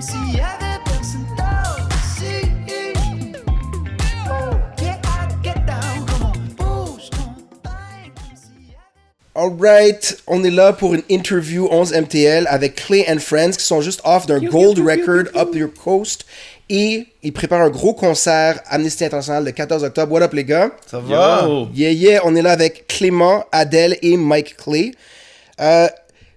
s'il y avait personne d'autre ici. Yeah, I get down, come on, bouge ton pain comme s'il y avait... Alright, on est là pour une interview 11 MTL avec Clay and Friends qui sont juste off d'un gold record up your coast et ils préparent un gros concert Amnesty International le 14 octobre. What up les gars? Ça va? Yo. Yeah, on est là avec Clément, Adèle et Mike Clay.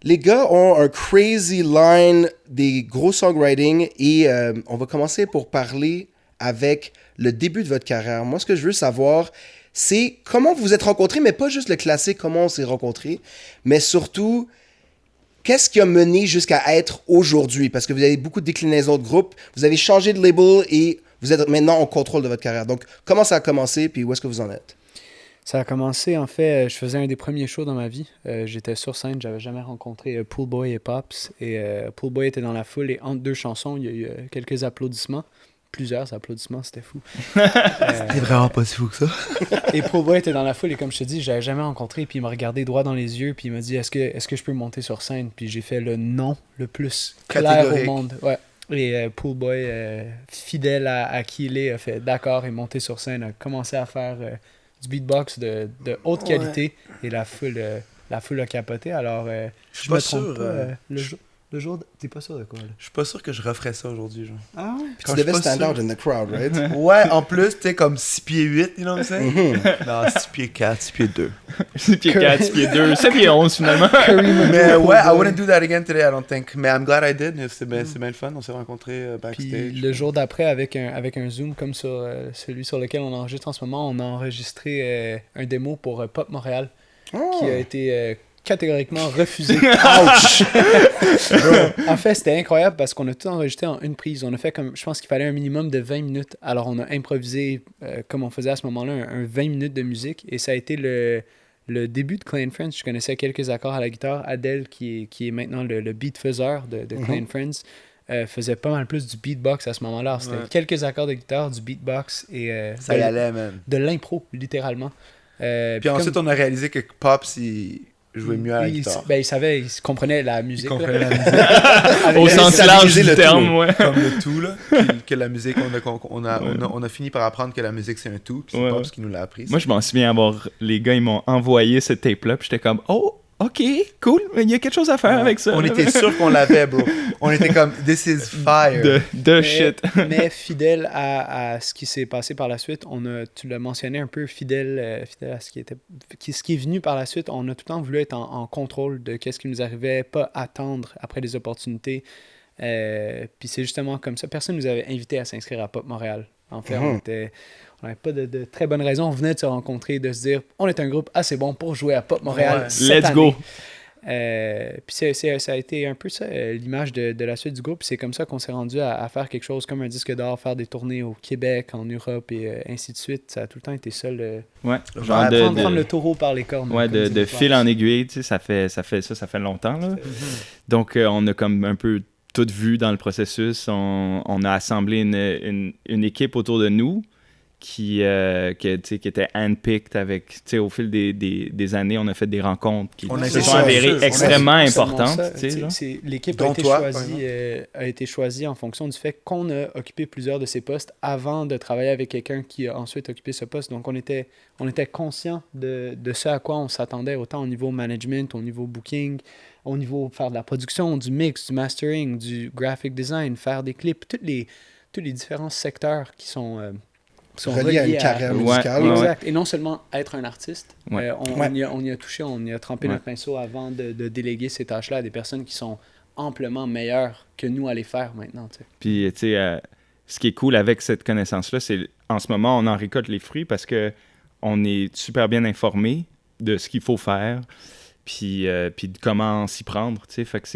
Les gars ont un crazy line, des gros songwriting et on va commencer pour parler avec le début de votre carrière. Moi, ce que je veux savoir, c'est comment vous vous êtes rencontrés, mais pas juste le classique, comment on s'est rencontrés, mais surtout, qu'est-ce qui a mené jusqu'à être aujourd'hui? Parce que vous avez beaucoup de déclinaisons de groupes, vous avez changé de label et vous êtes maintenant en contrôle de votre carrière. Donc, comment ça a commencé, puis où est-ce que vous en êtes? Ça a commencé, en fait, je faisais un des premiers shows dans ma vie. J'étais sur scène, j'avais jamais rencontré Poolboy et Pops. Et Poolboy était dans la foule et entre deux chansons, il y a eu quelques applaudissements. Plusieurs applaudissements, c'était fou. C'était vraiment pas si fou que ça. Et Poolboy était dans la foule et comme je te dis, je l'avais jamais rencontré. Puis il m'a regardé droit dans les yeux puis il m'a dit est-ce que je peux monter sur scène? Puis j'ai fait le non le plus clair au monde. Ouais. Et Poolboy, fidèle à qui il est, a fait d'accord et monté sur scène, a commencé à faire du beatbox de haute qualité et la foule a capoté. Alors, suis je pas me trompe sûr, pas. Le jour, t'es pas sûr de quoi, là? Je suis pas sûr que je referais ça aujourd'hui, genre. Ah ouais? Puis tu devais stand out in the crowd, right? Ouais, en plus, tu sais, comme 6 pieds 8, you know what I'm saying? Non, 6 pieds 4, 6 pieds 2. 6 pieds 4, 6 pieds 2, 7 pieds 11 finalement. Mais ouais, I wouldn't do that again today, I don't think. Mais I'm glad I did, c'est bien le fun, on s'est rencontrés backstage. Puis le jour d'après, avec un Zoom comme sur celui sur lequel on enregistre en ce moment, on a enregistré un démo pour Pop Montréal qui a été catégoriquement refusé. Ouch! En fait, c'était incroyable parce qu'on a tout enregistré en une prise. On a fait comme, je pense qu'il fallait un minimum de 20 minutes. Alors, on a improvisé, comme on faisait à ce moment-là, un 20 minutes de musique. Et ça a été le début de Clay and Friends. Je connaissais quelques accords à la guitare. Adèle, qui est maintenant le beat faiseur de Clay and Friends, faisait pas mal plus du beatbox à ce moment-là. C'était quelques accords de guitare, du beatbox et ça y allait, man. de l'impro, littéralement. Puis ensuite, on a réalisé que Pops, il jouait mieux à la guitare. Il savait, il comprenait la musique. Il comprenait la musique. Au sens large du terme, tout, ouais. Comme le tout, là. Que la musique, on a fini par apprendre que la musique, c'est un tout. Puis c'est Pops qui nous l'a appris. Moi, je m'en souviens les gars, ils m'ont envoyé cette tape-là, puis j'étais comme, oh, ok, cool, il y a quelque chose à faire avec ça. On était sûr qu'on l'avait, bro. On était comme, this is fire. Shit. Mais fidèle à ce qui s'est passé par la suite, tu l'as mentionné un peu, fidèle à ce qui est venu par la suite, on a tout le temps voulu être en contrôle de qu'est-ce qui nous arrivait, pas attendre après des opportunités. Puis c'est justement comme ça. Personne nous avait invité à s'inscrire à Pop Montréal. En fait, on n'avait pas de très bonnes raisons. On venait de se rencontrer, de se dire on est un groupe assez bon pour jouer à Pop Montréal. Let's année. go! Puis ça a été un peu ça, l'image de la suite du groupe. C'est comme ça qu'on s'est rendu à faire quelque chose comme un disque d'or, faire des tournées au Québec, en Europe et ainsi de suite. Ça a tout le temps été ça. Genre prendre le taureau par les cornes. Ouais, de fil en aiguille, tu sais, ça fait longtemps. Là. Donc, on a comme un peu tout vu dans le processus. On a assemblé une équipe autour de nous qui était handpicked avec, au fil des années, on a fait des rencontres qui se sont avérées extrêmement importantes. L'équipe a été choisie en fonction du fait qu'on a occupé plusieurs de ces postes avant de travailler avec quelqu'un qui a ensuite occupé ce poste. Donc, on était conscient de ce à quoi on s'attendait, autant au niveau management, au niveau booking, au niveau faire de la production, du mix, du mastering, du graphic design, faire des clips, tous les différents secteurs qui sont reliés à une carrière musicale. Exact. Et non seulement être un artiste. Ouais. On y a touché, on y a trempé notre pinceau avant de déléguer ces tâches-là à des personnes qui sont amplement meilleures que nous à les faire maintenant. T'sais. Puis, tu sais, ce qui est cool avec cette connaissance-là, c'est en ce moment, on en récolte les fruits parce que on est super bien informé de ce qu'il faut faire. Puis de comment s'y prendre, tu sais, fait que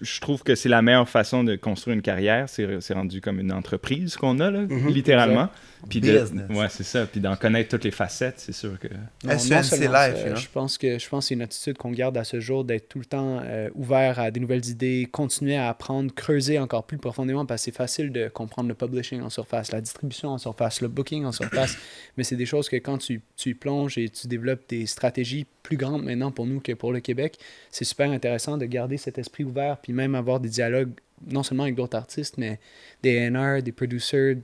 je trouve que c'est la meilleure façon de construire une carrière, c'est rendu comme une entreprise qu'on a, là, littéralement. Puis ouais, c'est ça, puis d'en connaître toutes les facettes, c'est sûr que... SNC Life, je pense que c'est une attitude qu'on garde à ce jour, d'être tout le temps ouvert à des nouvelles idées, continuer à apprendre, creuser encore plus profondément, parce que c'est facile de comprendre le publishing en surface, la distribution en surface, le booking en surface, mais c'est des choses que quand tu y plonges et tu développes des stratégies plus grandes maintenant pour nous que pour le Québec, c'est super intéressant de garder cet esprit ouvert, puis même avoir des dialogues non seulement avec d'autres artistes, mais des A&R, des producers,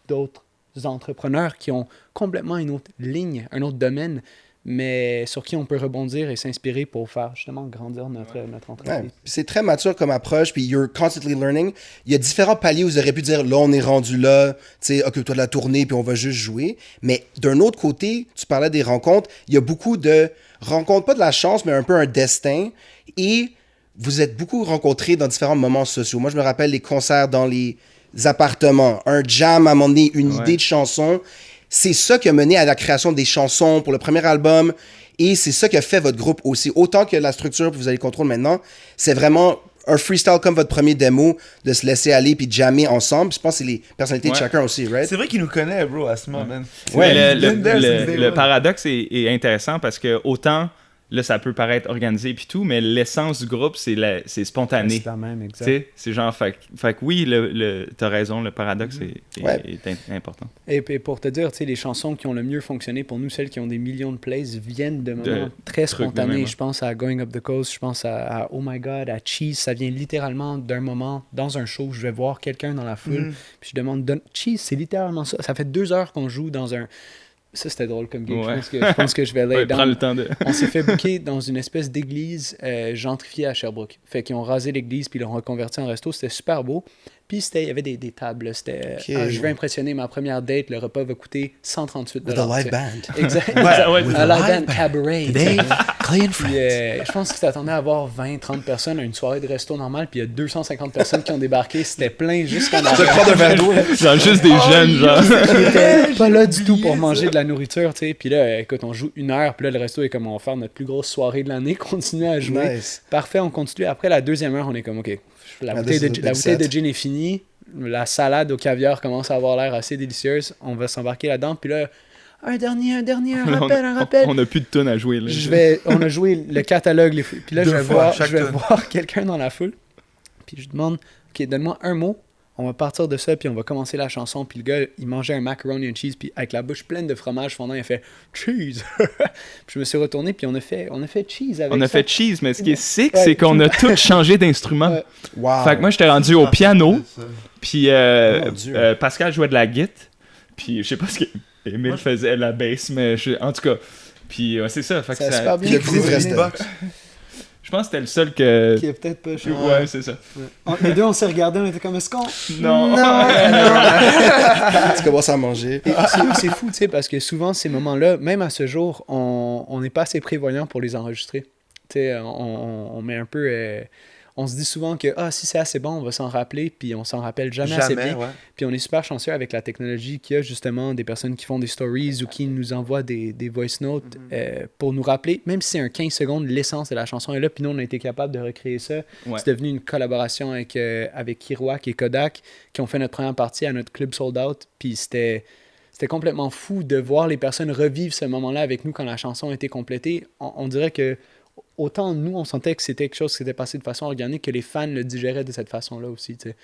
d'autres entrepreneurs qui ont complètement une autre ligne, un autre domaine, mais sur qui on peut rebondir et s'inspirer pour faire justement grandir notre entreprise. Ouais, c'est très mature comme approche, puis you're constantly learning. Il y a différents paliers où vous auriez pu dire, là, on est rendu là, tu sais, occupe-toi de la tournée, puis on va juste jouer. Mais d'un autre côté, tu parlais des rencontres, il y a beaucoup de rencontres, pas de la chance, mais un peu un destin, et vous êtes beaucoup rencontrés dans différents moments sociaux. Moi, je me rappelle les concerts dans les appartements, un jam à un moment donné, une idée de chanson. C'est ça qui a mené à la création des chansons pour le premier album. Et c'est ça qui a fait votre groupe aussi. Autant que la structure que vous avez le contrôle maintenant, c'est vraiment un freestyle comme votre premier démo, de se laisser aller puis de jammer ensemble. Je pense que c'est les personnalités de chacun aussi, right? C'est vrai qu'il nous connaît, bro, à ce moment, man. Ouais, le paradoxe est intéressant parce que autant là, ça peut paraître organisé puis tout, mais l'essence du groupe, c'est spontané. C'est la même, exact. Tu sais, c'est genre, fait que oui, t'as raison, le paradoxe est important. Et pour te dire, tu sais, les chansons qui ont le mieux fonctionné pour nous, celles qui ont des millions de plays, viennent de moments très spontanés. Je pense à Going Up the Coast, je pense à Oh My God, à Cheese. Ça vient littéralement d'un moment dans un show où je vais voir quelqu'un dans la foule, puis je demande Cheese, c'est littéralement ça. Ça fait 2 heures qu'on joue dans un... Ça, c'était drôle comme game. Ouais. Je pense que je vais lay down. Prends le temps de... On s'est fait booker dans une espèce d'église gentrifiée à Sherbrooke. Fait qu'ils ont rasé l'église puis ils l'ont reconverti en resto. C'était super beau. Puis il y avait des tables. C'était je veux impressionner ma première date. Le repas va coûter 138 $. With a live band. Exact. Un live band cabaret. Puis, je pense qu'ils s'attendaient à avoir 20-30 personnes à une soirée de resto normale. Puis il y a 250 personnes qui ont débarqué. C'était plein jusqu'en Je vais prendre un verre d'eau. Genre juste des jeunes, genre. Ils étaient pas là du tout pour manger de la nourriture, tu sais. Puis là, écoute, on joue 1 heure, puis là, le resto est comme, on va faire notre plus grosse soirée de l'année, continuer à jouer. Nice. Parfait, on continue. Après la 2e heure, on est comme, OK, la bouteille de gin est finie, la salade au caviar commence à avoir l'air assez délicieuse, on va s'embarquer là-dedans, puis là, un dernier, un rappel. On a plus de tonnes à jouer, là. On a joué le catalogue, puis là, je vais voir quelqu'un dans la foule, puis je demande, OK, donne-moi un mot. On va partir de ça, puis on va commencer la chanson. Puis le gars, il mangeait un macaroni and cheese, puis avec la bouche pleine de fromage fondant, il a fait « cheese ». Puis je me suis retourné, puis on a fait cheese avec ça. On a fait cheese, mais ce qui est sick, c'est qu'on a tous changé d'instrument. Wow. Fait que moi, j'étais rendu au piano, puis Dieu. Pascal jouait de la guitare, puis je sais pas ce qu'Émile faisait, la bass, mais en tout cas, puis c'est ça. Fait que ça a super bien Puis le groove restait. Je pense que c'était le seul que... Qui est peut-être pas chaud. Ouais, c'est ça. Les deux, on s'est regardés, on était comme, est-ce qu'on... Non. Tu commences à manger. Et c'est fou, tu sais, parce que souvent, ces moments-là, même à ce jour, on n'est pas assez prévoyant pour les enregistrer. Tu sais, on met un peu... on se dit souvent que si c'est assez bon, on va s'en rappeler, puis on s'en rappelle jamais assez bien. Ouais. Puis on est super chanceux avec la technologie qu'il y a justement des personnes qui font des stories ou qui nous envoient des voice notes pour nous rappeler, même si c'est un 15 secondes, l'essence de la chanson est là. Puis nous, on a été capable de recréer ça. Ouais. C'est devenu une collaboration avec Kiroak et Kodak qui ont fait notre première partie à notre club Sold Out. Puis c'était complètement fou de voir les personnes revivre ce moment-là avec nous quand la chanson a été complétée. On dirait que autant nous, on sentait que c'était quelque chose qui s'était passé de façon organique que les fans le digéraient de cette façon-là aussi, tu sais.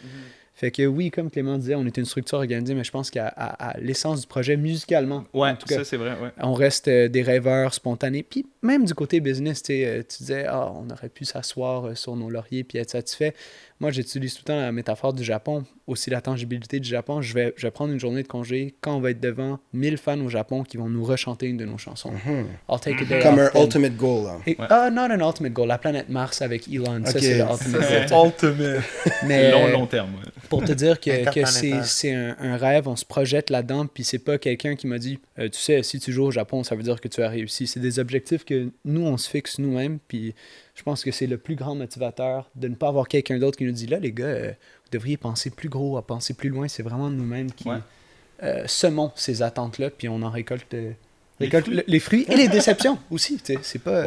Fait que oui, comme Clément disait, on est une structure organisée, mais je pense qu'à l'essence du projet, musicalement, Ouais, en tout cas, ça c'est vrai, ouais. on reste des rêveurs spontanés. Puis même du côté business, tu disais, on aurait pu s'asseoir sur nos lauriers puis être satisfait. Moi, j'utilise tout le temps la métaphore du Japon, aussi la tangibilité du Japon. Je vais prendre une journée de congé quand on va être devant 1000 fans au Japon qui vont nous rechanter une de nos chansons. I'll take a day Comme off un then. ultimate goal, là. Not an ultimate goal. La planète Mars avec Elon, ça c'est le ultimate C'est goal. ultimate. Mais Long terme, ouais. pour te dire que Interplanétaire. c'est un rêve, on se projette là-dedans, puis c'est pas quelqu'un qui m'a dit tu sais, si tu joues au Japon, ça veut dire que tu as réussi. C'est des objectifs que nous, on se fixe nous-mêmes, puis je pense que c'est le plus grand motivateur de ne pas avoir quelqu'un d'autre qui nous dit là, les gars, vous devriez penser plus gros, à penser plus loin. C'est vraiment nous-mêmes qui semons ces attentes-là, puis on en récolte. Les fruits et les déceptions aussi, tu sais, c'est pas...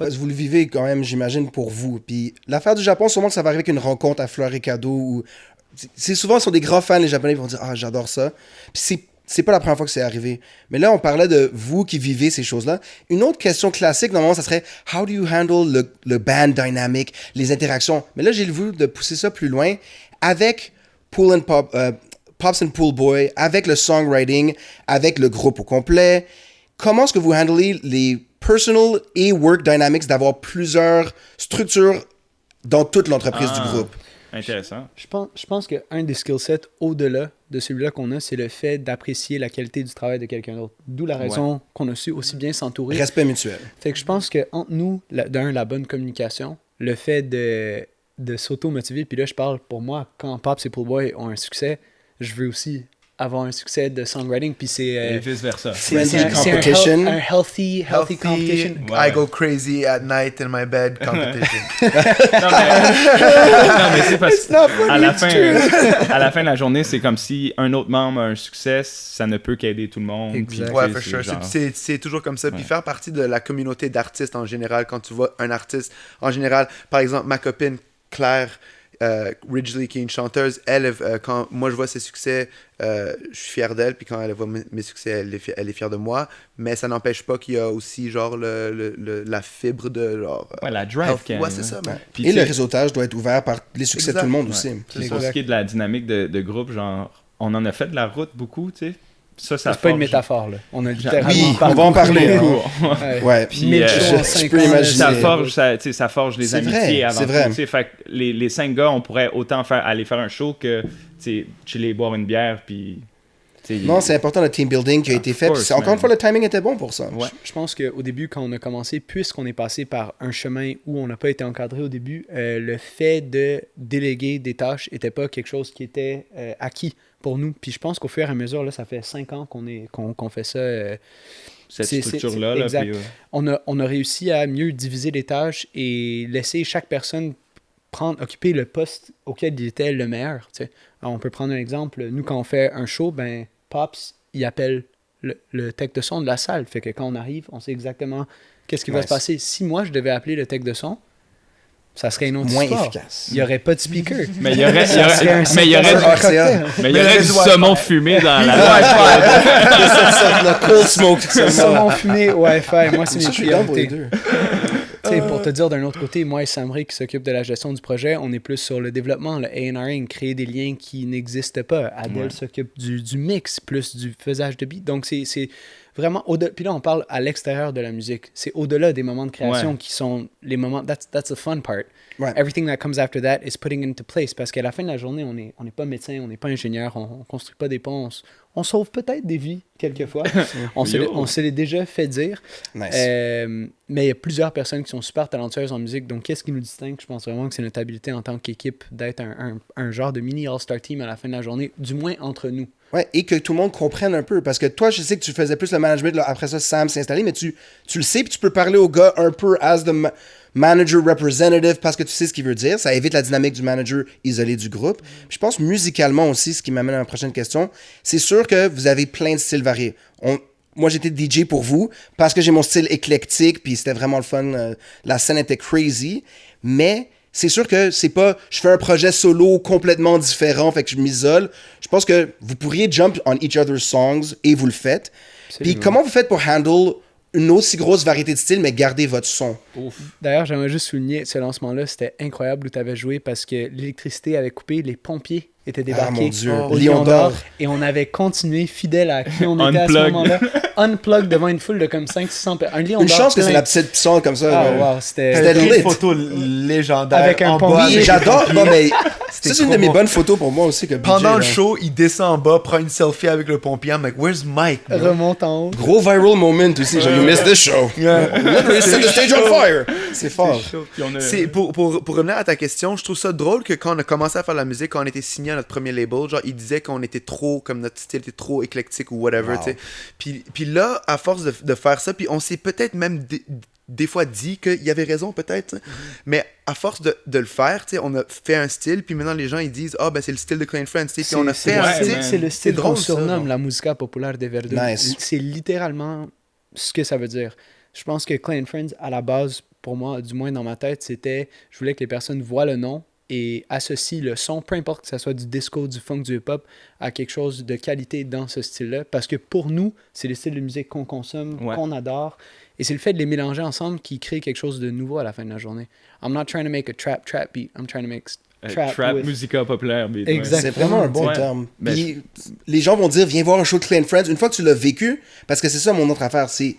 Vous le vivez quand même, j'imagine, pour vous. Puis l'affaire du Japon, sûrement que ça va arriver avec une rencontre à Fleur et Cadeau. Ou... C'est souvent, ils sont des grands fans, les Japonais, ils vont dire « Ah, j'adore ça ». Puis c'est pas la première fois que c'est arrivé. Mais là, on parlait de vous qui vivez ces choses-là. Une autre question classique, normalement, ça serait « How do you handle le band dynamic, les interactions ?» Mais là, j'ai voulu de pousser ça plus loin avec Pool and Pop, Pops and Pool Boy, avec le songwriting, avec le groupe au complet. Comment est-ce que vous handlez les personal et work dynamics d'avoir plusieurs structures dans toute l'entreprise du groupe? intéressant. Je pense qu'un des skill sets au-delà de celui-là qu'on a, c'est le fait d'apprécier la qualité du travail de quelqu'un d'autre. D'où la raison qu'on a su aussi bien s'entourer. Respect mutuel. Fait que je pense qu'entre nous, la bonne communication, le fait de s'auto-motiver, puis là, je parle pour moi, quand Pops et Poolboy ont un succès, je veux aussi avoir un succès de songwriting, puis c'est... Et vice-versa. Friendly un competition. un healthy competition. Ouais. I go crazy at night in my bed competition. Non, mais c'est parce It's not funny, à la it's fin, true. à la fin de la journée, c'est comme si un autre membre a un succès, ça ne peut qu'aider tout le monde. Exact. puis, Ouais, tu for sais, sure. genre- C'est toujours comme ça. Puis Ouais. faire partie de la communauté d'artistes en général, quand tu vois un artiste en général, par exemple, ma copine Claire Ridgely, qui est une chanteuse, elle, quand moi je vois ses succès, je suis fier d'elle. Puis quand elle voit mes succès, elle est fière de moi. Mais ça n'empêche pas qu'il y a aussi genre la fibre de genre. Ouais, la drive. health. qu'il y a, Ouais, c'est ça, man. Puis, Et tu le sais, réseautage doit être ouvert par les succès de tout le monde aussi. puis pour ce qui est de la dynamique de groupe, genre, on en a fait de la route beaucoup, tu sais. Ça C'est pas une forge- métaphore, là. On a littéralement Oui, on parcouru va en parler. beaucoup. Hein. Ouais. Ouais. Puis, 1000 shows en je 5 peux ans, imaginer. Ça forge, tu sais, ça forge les C'est amitiés vrai, avant c'est tout. vrai. Tu sais, fait que les 5 gars, on pourrait autant aller faire un show que tu sais, chiller, boire une bière, puis... tu sais, Non, c'est important le team building qui a été fait. course, Puis c'est- encore man. une fois, le timing était bon pour ça. Ouais. Je pense qu'au début, quand on a commencé, puisqu'on est passé par un chemin où on n'a pas été encadré au début, le fait de déléguer des tâches n'était pas quelque chose qui était acquis pour nous. Puis je pense qu'au fur et à mesure, là, ça fait 5 ans qu'on fait ça. cette c'est- structure-là. c'est- Là, exact. puis, On a réussi à mieux diviser les tâches et laisser chaque personne occuper le poste auquel il était le meilleur. Tu sais. Alors, on peut prendre un exemple. Nous, quand on fait un show, ben, Pops, il appelle le tech de son de la salle. Fait que quand on arrive, on sait exactement qu'est-ce qui va Nice. se passer. Si moi, je devais appeler le tech de son, ça serait une autre Moins histoire. efficace. Il n'y aurait pas de speaker. Mais il y aurait, Ça serait un mais il y aurait, synthèse RCA. cocktail. mais il y aurait du réseau saumon fumé dans la Le cold smoke. Saumon fumé, Wi-Fi, moi, c'est mes Ça, je suis down pour les priorités. deux. Tu sais, pour te dire d'un autre côté, moi et Samri qui s'occupe de la gestion du projet, on est plus sur le développement, le A&Ring, créer des liens qui n'existent pas. Adèle Ouais. s'occupe du mix, plus du faisage de beats. Donc c'est vraiment au-delà. Puis là, on parle à l'extérieur de la musique. C'est au-delà des moments de création Ouais. qui sont les moments. That's the fun part. Ouais. Everything that comes after that is putting into place. Parce qu'à la fin de la journée, on n'est pas médecin, on n'est pas ingénieur, on construit pas des ponts. On sauve peut-être des vies, quelquefois. on se l'est déjà fait dire. Nice. Mais il y a plusieurs personnes qui sont super talentueuses en musique. Donc, qu'est-ce qui nous distingue? Je pense vraiment que c'est notre habilité en tant qu'équipe d'être un genre de mini All-Star Team à la fin de la journée, du moins entre nous. Ouais, et que tout le monde comprenne un peu. Parce que toi, je sais que tu faisais plus le management, là, après ça, Sam s'est installé, mais tu le sais, puis tu peux parler au gars un peu as the manager representative parce que tu sais ce qu'il veut dire. Ça évite la dynamique du manager isolé du groupe. Puis je pense musicalement aussi, ce qui m'amène à la prochaine question, c'est sûr que vous avez plein de styles variés. Moi, j'étais DJ pour vous parce que j'ai mon style éclectique, puis c'était vraiment le fun. La scène était crazy, mais c'est sûr que c'est pas je fais un projet solo complètement différent, fait que je m'isole. Je pense que vous pourriez jump on each other's songs et vous le faites. Puis comment vous faites pour handle une aussi grosse variété de styles, mais garder votre son? D'ailleurs, j'aimerais juste souligner, ce lancement-là, c'était incroyable où tu avais joué parce que l'électricité avait coupé, les pompiers étaient débarqués mon Dieu. au Lion d'Or et on avait continué fidèle à qui on était à ce Unplug. moment-là. Unplug devant une foule de comme 500-600 personnes. Un Lion Une d'Or chance que c'est plein. la petite sonde comme ça. Ah, ouais. wow, c'était... C'était Pris lit. une photo légendaire Avec un en pompier. bas. Oui, avec j'adore. le Non, pompier. mais ça, c'est une de mes bonnes photos pour moi aussi. Que BJ, Pendant le là. show, il descend en bas, prend une selfie avec le pompier. I'm like, where's Mike? bro? Remonte en haut. Gros viral moment aussi. Genre, you missed this show. Literally set the stage on fire. C'est fort. Puis on a- C'est pour revenir à ta question, je trouve ça drôle que quand on a commencé à faire la musique, quand on était signé à notre premier label, genre il disait qu'on était trop, comme notre style était trop éclectique ou whatever, Wow. tu sais. Puis là, à force de faire ça, puis on s'est peut-être même des fois dit qu'il y avait raison peut-être, mais à force de le faire, tu sais, on a fait un style, puis maintenant les gens ils disent ben c'est le style de Clean Friends, tu sais, puis on a fait un ouais, style. man. C'est le style drôle, qu'on ça, surnomme genre. la musica populaire de Verdun. Nice. C'est littéralement ce que ça veut dire. Je pense que Clay Friends, à la base, pour moi, du moins dans ma tête, c'était, je voulais que les personnes voient le nom et associent le son, peu importe que ce soit du disco, du funk, du hip-hop, à quelque chose de qualité dans ce style-là. Parce que pour nous, c'est le style de musique qu'on consomme, Ouais. qu'on adore. Et c'est le fait de les mélanger ensemble qui crée quelque chose de nouveau à la fin de la journée. I'm not trying to make a trap beat. I'm trying to make Trap with- musica populaire. beat, ouais. Exact. C'est vraiment un bon Ouais. terme. Mais Puis, les gens vont dire, viens voir un show de Clean Friends. Une fois que tu l'as vécu, parce que c'est ça mon autre affaire, c'est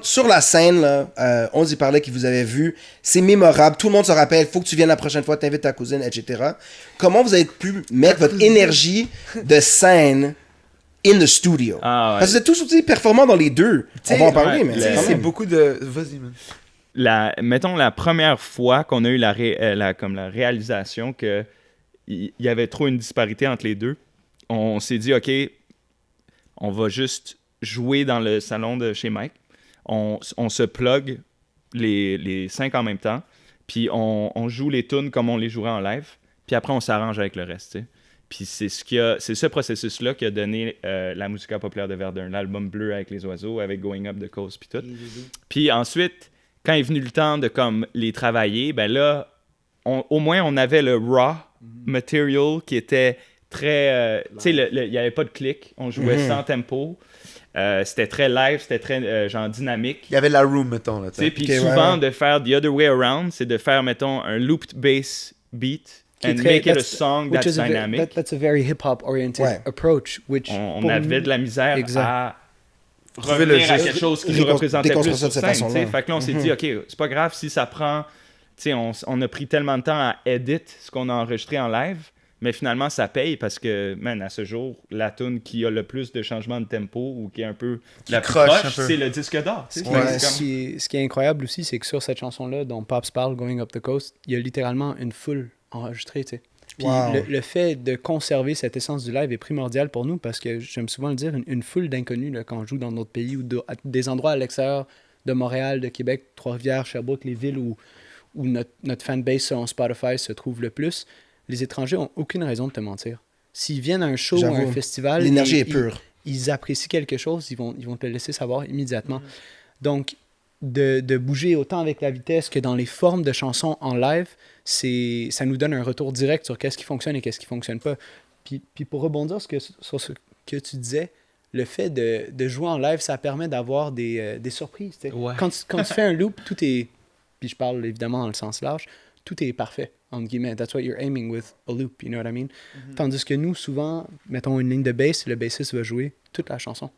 sur la scène, là, on y parlait que vous avez vu, c'est mémorable, tout le monde se rappelle, faut que tu viennes la prochaine fois, t'invites ta cousine, etc. Comment vous avez pu mettre votre énergie de scène in the studio? Ah, ouais. Parce que vous êtes tous aussi performants dans les deux. On va en parler, ouais, mais Tu sais, quand c'est même. beaucoup de. Vas-y, man. Mettons la première fois qu'on a eu la réalisation que il y avait trop une disparité entre les deux, on s'est dit, OK, on va juste jouer dans le salon de chez Mike. On se plug les 5 en même temps, puis on joue les tunes comme on les jouerait en live, puis après on s'arrange avec le reste, tu sais. Puis c'est ce processus-là qui a donné la musique populaire de Verdun, l'album bleu avec les oiseaux, avec Going Up the Coast, puis tout. Puis ensuite, quand est venu le temps de comme les travailler, ben là, au moins on avait le raw material qui était très... tu sais, il n'y avait pas de clic, on jouait sans tempo. C'était très live, c'était très genre dynamique. Il y avait la room, mettons. Là, Tu sais, puis Ok, souvent, ouais. de faire the other way around, c'est de faire, mettons, un looped bass beat Qui est and très- make it a that's- song which that's is a ve- dynamic. that's a very hip-hop oriented Ouais. approach. Which On pour avait nous- de la misère Exact. à Trouver le revenir à juste. quelque chose qui nous représentait plus Déconstruire ça sur de cette scène. façon-là. tu sais. Fait que là, on s'est dit, OK, c'est pas grave si ça prend... Tu sais, on a pris tellement de temps à edit ce qu'on a enregistré en live, mais finalement, ça paye parce que, man, à ce jour, la tune qui a le plus de changements de tempo ou qui est un peu la plus croche proche, un peu. c'est le disque d'or. tu sais. Ouais, C'est comme- Ce qui est incroyable aussi, c'est que sur cette chanson-là, dont Pops parle, Going Up the Coast, il y a littéralement une foule enregistrée, tu sais. Puis Wow. le fait de conserver cette essence du live est primordial pour nous parce que j'aime souvent le dire, une foule d'inconnus là, quand on joue dans notre pays ou à des endroits à l'extérieur de Montréal, de Québec, Trois-Rivières, Sherbrooke, les villes où notre fanbase sur Spotify se trouve le plus, les étrangers ont aucune raison de te mentir. S'ils viennent à un show ou à un J'avoue. festival, L'énergie ils- est pure. Ils apprécient quelque chose, ils vont te le laisser savoir immédiatement. Donc, de bouger autant avec la vitesse que dans les formes de chansons en live, ça nous donne un retour direct sur qu'est-ce qui fonctionne et qu'est-ce qui fonctionne pas. Puis pour rebondir sur ce que tu disais, le fait de jouer en live, ça permet d'avoir des surprises. Tu sais. Ouais. Quand tu fais un loop, tout est, puis je parle évidemment dans le sens large, tout est parfait, entre guillemets. That's what you're aiming with a loop, you know what I mean? Tandis que nous, souvent, mettons une ligne de bass, le bassiste va jouer toute la chanson.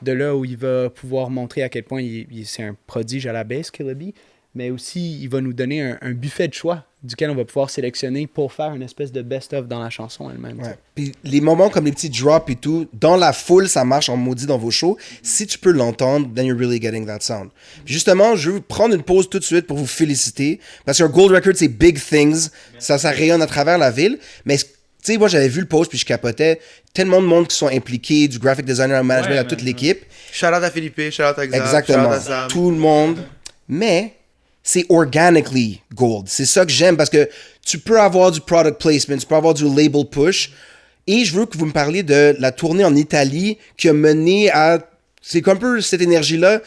De là où il va pouvoir montrer à quel point c'est un prodige à la bass, Killa B, mais aussi il va nous donner un buffet de choix duquel on va pouvoir sélectionner pour faire une espèce de best-of dans la chanson elle-même. Ouais. Puis les moments comme les petits drops et tout, dans la foule, ça marche en maudit dans vos shows. Si tu peux l'entendre, then you're really getting that sound. Puis justement, je veux prendre une pause tout de suite pour vous féliciter. Parce qu'un Gold Record, c'est big things. Ça rayonne à travers la ville. Mais tu sais, moi, j'avais vu le post puis je capotais. Tellement de monde qui sont impliqués, du graphic designer au management Ouais, à toute man. l'équipe. Shout out à Philippe, shout out à Xav, Exactement. shout out à Sam. Tout le monde. Mais c'est organically gold. C'est ça que j'aime parce que tu peux avoir du product placement, tu peux avoir du label push. Et je veux que vous me parliez de la tournée en Italie qui a mené à... C'est un peu cette énergie-là.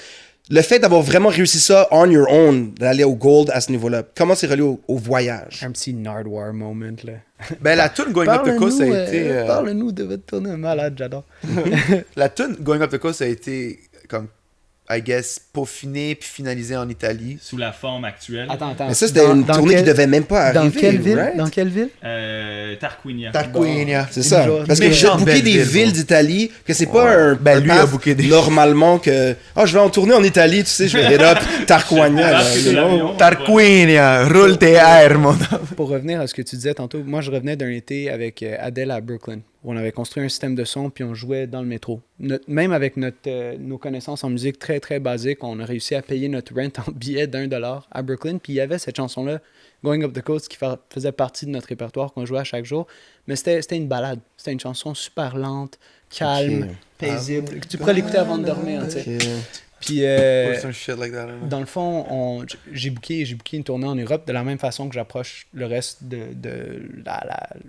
Le fait d'avoir vraiment réussi ça on your own, d'aller au gold à ce niveau-là. Comment c'est relié au voyage? Un petit Nardwar moment, là. Ben, la tune Going Up the Coast a été. Parle-nous de votre tournée malade, j'adore. La tune Going Up the Coast a été, comme, I guess, peaufinée puis finalisée en Italie. Sous la forme actuelle. Attends. Mais ça, c'était une tournée qui devait même pas arriver. Dans quelle ville? right? Dans quelle ville? Tarquinia. Tarquinia. C'est ça. Genre, Parce que j'ai méchante booké belle des ville, villes moi. d'Italie, que c'est pas un, Ben, un lui a path booké des- normalement que je vais en tourner en Italie, tu sais, je vais hit up Tarquania. là, you know. Tarquinia, roule tes airs, mon homme. Pour revenir à ce que tu disais tantôt, moi je revenais d'un été avec Adele à Brooklyn, où on avait construit un système de son puis on jouait dans le métro. Même avec nos connaissances en musique très très basiques, on a réussi à payer notre rent en billets d'$1 à Brooklyn. Puis il y avait cette chanson-là, Going Up the Coast, qui faisait partie de notre répertoire qu'on jouait à chaque jour. Mais c'était une balade. C'était une chanson super lente, calme, Ok. paisible. Tu pourrais l'écouter avant de dormir, tu sais. Ok. Puis Or some shit like that, I don't know. dans le fond, j'ai booké une tournée en Europe de la même façon que j'approche le reste de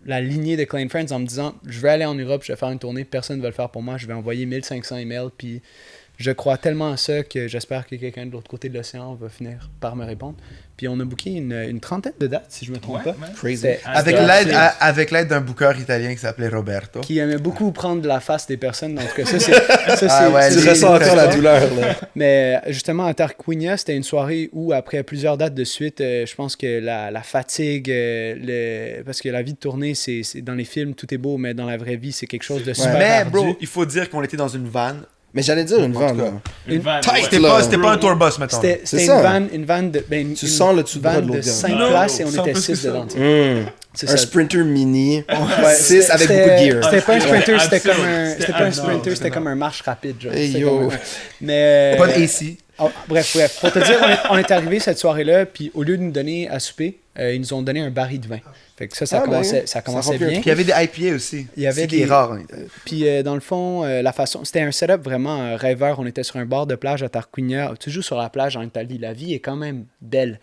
la lignée de Klein Friends en me disant je vais aller en Europe, je vais faire une tournée, personne ne va le faire pour moi, je vais envoyer 1500 emails, puis je crois tellement à ça que j'espère que quelqu'un de l'autre côté de l'océan va finir par me répondre. Puis on a booké une trentaine de dates, si je me trompe pas. Crazy. C'était- Avec c'était- l'aide, avec l'aide d'un booker italien qui s'appelait Roberto. qui aimait beaucoup prendre de la face des personnes. En tout cas, ça, c'est... Ah ouais, Tu les- ressens encore la douleur, là. Mais justement, à Tarquinia, c'était une soirée où, après plusieurs dates de suite, je pense que la fatigue, parce que la vie de tournée, c'est dans les films, tout est beau, mais dans la vraie vie, c'est quelque chose de super Mais, ardu. bro, il faut dire qu'on était dans une van Mais j'allais dire une En van, tout cas. là. Une vanne, Tight, ouais. C'était pas un tour bus, mettons. C'était C'est une ça. van de. Ben, Tu sens le dessous de bras van de de l'autre gars. 5 Non, places et on c'est un était peu 6 plus dedans. tu sais. C'est Un ça. Sprinter mini, Ouais, 6 avec c'était- beaucoup de gear. C'était pas un sprinter, c'était absurde. comme un. C'était pas un absurde. sprinter, c'était comme un marche rapide. Genre. Hey, C'était yo. comme un- Mais. Pas de AC. Bref. Pour te dire, on est arrivé cette soirée-là, puis au lieu de nous donner à souper, ils nous ont donné un baril de vin. Fait que ça Ah, commençait, ben, ça commençait remplit un bien. Puis il y avait des IPA aussi. Il y avait C'est qui est des- rare. Hein. Puis dans le fond, la façon, c'était un setup vraiment rêveur. On était sur un bord de plage à Tarquinia. Tu joues sur la plage en Italie. La vie est quand même belle.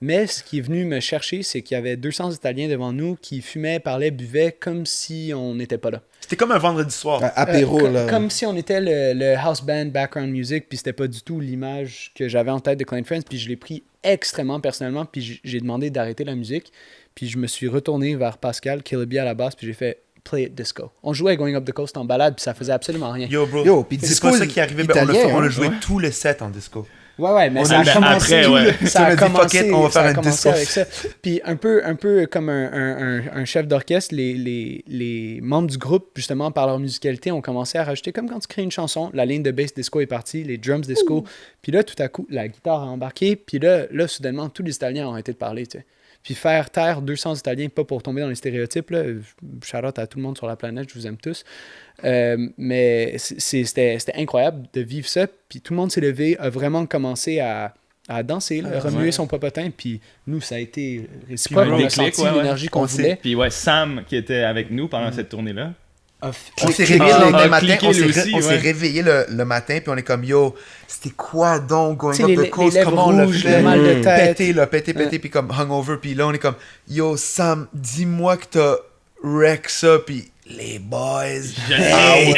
Mais ce qui est venu me chercher, c'est qu'il y avait 200 Italiens devant nous qui fumaient, parlaient, buvaient comme si on n'était pas là. C'était comme un vendredi soir. Un apéro, là. Comme si on était le house band background music, puis c'était pas du tout l'image que j'avais en tête de Klein Friends, puis je l'ai pris extrêmement personnellement, puis j'ai demandé d'arrêter la musique, puis je me suis retourné vers Pascal, Killaby à la basse, puis j'ai fait play it disco. On jouait Going Up the Coast en balade, puis ça faisait absolument rien. Yo, bro. Yo, puis c'est disco pas ça qui arrivait. Ben, italien, on a hein. joué tout le set en disco. Ouais, mais On ça a a dit commencé, après, ouais. ça On a a dit, fuck commencé, it, on va ça faire a un commencé disco. avec ça. Puis un peu comme un chef d'orchestre, les membres du groupe, justement, par leur musicalité, ont commencé à rajouter, comme quand tu crées une chanson, la ligne de bass disco est partie, les drums disco, puis là, tout à coup, la guitare a embarqué, puis là, soudainement, tous les Italiens ont arrêté de parler, tu sais. Puis faire taire 200 Italiens, pas pour tomber dans les stéréotypes, là, shout-out à tout le monde sur la planète, je vous aime tous. Mais c'était incroyable de vivre ça. Puis tout le monde s'est levé, a vraiment commencé à danser, là, remuer son popotin. Puis nous, ça a été réciproque. Puis un On a déclic, senti ouais, ouais. l'énergie qu'on On s'est- voulait. Puis ouais, Sam qui était avec nous pendant cette tournée-là. On s'est Cliquez, réveillé le cliquez. lendemain Ah, matin, cliquez on s'est lui aussi, on s'est ouais. réveillé le matin, puis on est comme, yo, c'était quoi donc Going Tu sais, Up les the Coast, lèvres comment on l'a rouges, fait? le mal de tête. Pété, puis comme hungover, puis là on est comme, yo Sam, dis-moi que t'as wreck ça, puis les boys, Hey!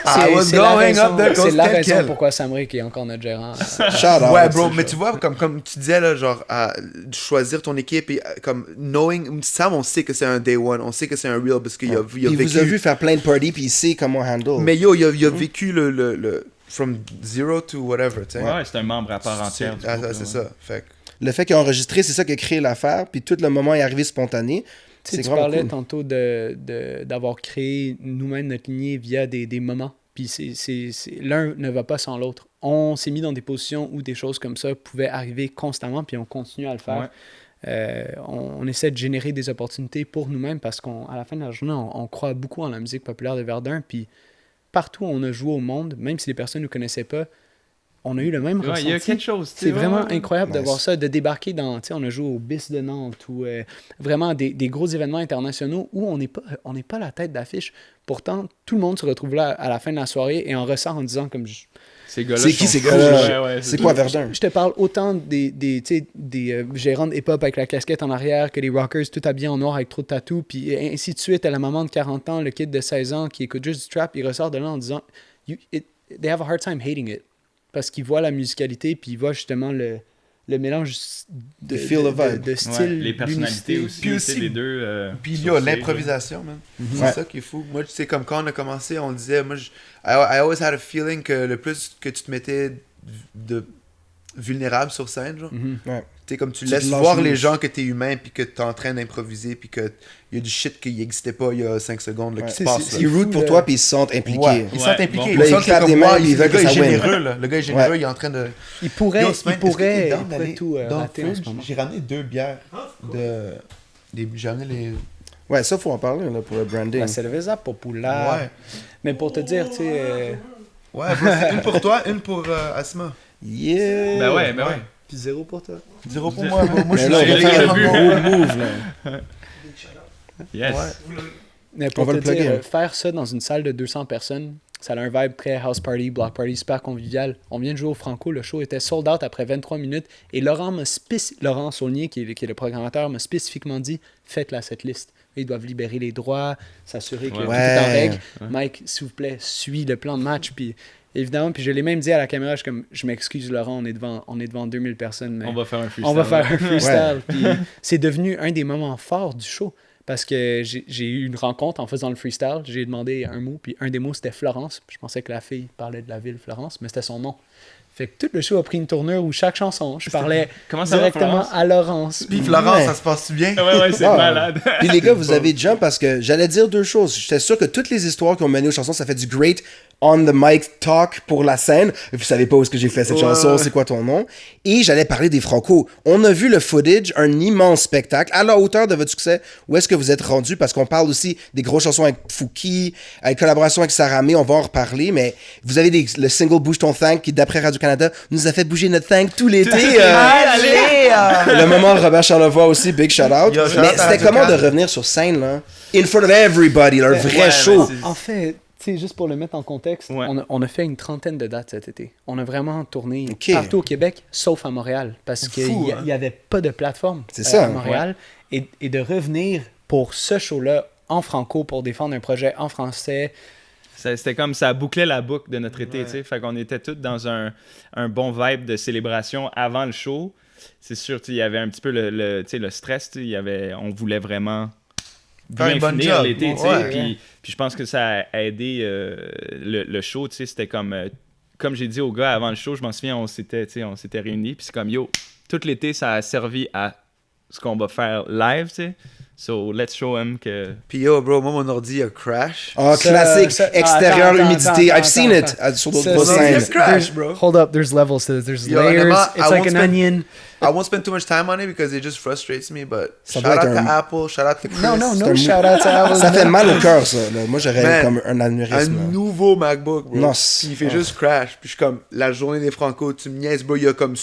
I was C'est la going raison, up the coast, c'est la tel raison quel. pourquoi Sam Rick est encore notre gérant. Shout out. Ouais, bro, mais tu vois, comme tu disais, là, genre, à choisir ton équipe et comme knowing, Sam, on sait que c'est un day one, on sait que c'est un real parce qu'il a Il vécu. vous a vu faire plein de parties, puis il sait comment handle. Mais yo, il a vécu le from zero to whatever, tu sais. Ouais, c'est un membre à part entière. du Ah, groupe, c'est là, ça. Fait que- Le fait qu'il a enregistré, c'est ça qui a créé l'affaire, puis tout le moment est arrivé spontané. Tu sais, C'est tu vraiment parlais cool. tantôt d'avoir créé nous-mêmes notre lignée via des moments. Puis l'un ne va pas sans l'autre. On s'est mis dans des positions où des choses comme ça pouvaient arriver constamment, puis on continue à le faire. On essaie de générer des opportunités pour nous-mêmes parce qu'à la fin de la journée, on croit beaucoup en la musique populaire de Verdun. Puis partout où on a joué au monde, même si les personnes ne nous connaissaient pas, on a eu le même Ouais, ressenti. il y a quelque chose. tu sais, C'est vraiment ouais. incroyable de Nice. voir ça, de débarquer dans, tu sais, on a joué au BIS de Nantes ou vraiment des gros événements internationaux où on n'est pas la tête d'affiche. Pourtant, tout le monde se retrouve là à la fin de la soirée et en ressort en disant comme Ces gars-là C'est qui, sont ces fous. gars-là? Ouais, ouais, C'est quoi Verdun? je te parle autant des gérants de hip-hop avec la casquette en arrière que les rockers tout habillés en noir avec trop de tatous, puis ainsi de suite à la maman de 40 ans, le kid de 16 ans qui écoute juste du trap, il ressort de là en disant they have a hard time hating it. Parce qu'ils voient la musicalité, puis ils voient justement le mélange de, The feel of vibe. de Ouais, style. les personnalités d'unicité. aussi, Puis tu sais, aussi- les deux. Puis sur yo, scène, l'improvisation, man. C'est Ouais. ça qui est fou. Moi, tu sais, comme quand on a commencé, on disait, moi, I always had a feeling que le plus que tu te mettais de vulnérable sur scène, genre, Mhm. Ouais. tu sais, comme tu Tu laisses te lâches voir les loose. gens que t'es humain, puis que t'es en train d'improviser, puis qu'il y a du shit qui n'existait pas il y a 5 secondes, là, Ouais. qui se C'est- passe. c'est- là. Ils root pour fou, toi, là. puis ils se sentent impliqués. Ouais, ils sont Ouais, impliqués. bon. Ils Là, ils sentent clapent que des comme, mains, ouais, puis ils veulent le gars que est ça win. généreux, là. Le gars est généreux, il est en train de... Il pourrait, Yo, Smain, il pourrait, est-ce que t'es il down pourrait d'aller tout dans le rater en ce fridge? moment. J'ai ramené 2 bières j'ai ramené les... Ouais, ça, faut en parler là, pour le branding. La cerveza populaire. Ouais. Mais pour te dire, tu sais, Ouais, bro, c'est une pour toi, une pour Asma. Yeah! Ben ouais, ben ouais. puis 0 pour toi. 0 pour moi, bro. Moi, je Mais suis là, on va les faire gars un de but. gros move, là. Yes. Ouais. Mais On pour va te le plugger, dire, hein. faire ça dans une salle de 200 personnes, ça a un vibe très house party, block party, super convivial. On vient de jouer au Franco, le show était sold out après 23 minutes et Laurent Saulnier, qui est le programmateur, m'a spécifiquement dit faites la setlist. Ils doivent libérer les droits, s'assurer que Ouais. tout est en Ouais. règle. Mike, s'il vous plaît, suis le plan de match. Puis évidemment, puis je l'ai même dit à la caméra, je suis comme, je m'excuse Laurent, on est devant 2000 personnes, mais On va faire un freestyle. on va faire un là. freestyle. Puis c'est devenu un des moments forts du show. Parce que j'ai eu une rencontre en faisant le freestyle. J'ai demandé un mot, puis un des mots, c'était Florence. Je pensais que la fille parlait de la ville Florence, mais c'était son nom. Fait que tout le show a pris une tournure où chaque chanson, je parlais Comment ça va, directement Florence? à Laurence. Puis Florence, Ouais. ça se passe bien? Ouais, c'est Ah. malade. Puis les gars, vous avez jump parce que j'allais dire deux choses. J'étais sûr que toutes les histoires qui ont mené aux chansons, ça fait du great on the mic talk pour la scène. Vous savez pas où est-ce que j'ai fait cette chanson, c'est quoi ton nom. Et j'allais parler des Franco. On a vu le footage, un immense spectacle à la hauteur de votre succès. Où est-ce que vous êtes rendu? Parce qu'on parle aussi des grosses chansons avec Fouki, avec collaboration avec Sarah May, on va en reparler. Mais vous avez le single Bouge ton Thank qui, d'après Radio-Canada, nous a fait bouger notre thank tout l'été. Allez! Le moment Robert Charlevoix aussi, big shout out. Yo, shout Mais out à c'était comment de Radio-Can. revenir sur scène, là? In front of everybody, là, un vrai Ouais, show. mais En fait, tu sais, juste pour le mettre en contexte, Ouais. on a fait une trentaine de dates cet été. On a vraiment tourné Ok. partout au Québec, sauf à Montréal, parce qu'il fou, n'y hein. avait pas de plateforme C'est ça, à Montréal. Et de revenir pour ce show-là en franco, pour défendre un projet en français, C'était comme ça bouclait la boucle de notre été, tu sais. Fait qu'on était tous dans un bon vibe de célébration avant le show. C'est sûr, tu sais, il y avait un petit peu tu sais, le stress, tu sais, on voulait vraiment Faire bien une bonne finir job. l'été, tu sais. Ouais. Puis je pense que ça a aidé le show, tu sais. C'était comme j'ai dit aux gars avant le show, je m'en souviens, on s'était réunis. Puis c'est comme, yo, tout l'été, ça a servi à ce qu'on va faire live, tu sais. So, let's show them que... Puis yo, bro, moi, mon ordi a crash. Ah, Ça- classique. ça- Extérieur, attends, humidité. attends, I've seen attends, it sur d'autres Ça, grosses c'est- scènes. It's crash, bro. Hold up, there's levels to this. There's Yo, layers. honnêtement, It's I like won't an spend- onion. I won't spend too much time on it because it just frustrates me, but Ça shout doit out être to un- Apple, shout out to Chris. No, no, C'est no un- shout out to Apple. Ça fait mal au cœur, ça. là. Moi, j'aurais Man, comme un Un anévrisme. là. nouveau MacBook, bro. Non, Puis il fait juste crash. Puis je suis comme, la journée des Franco, tu me niaises, bro. Il y a comme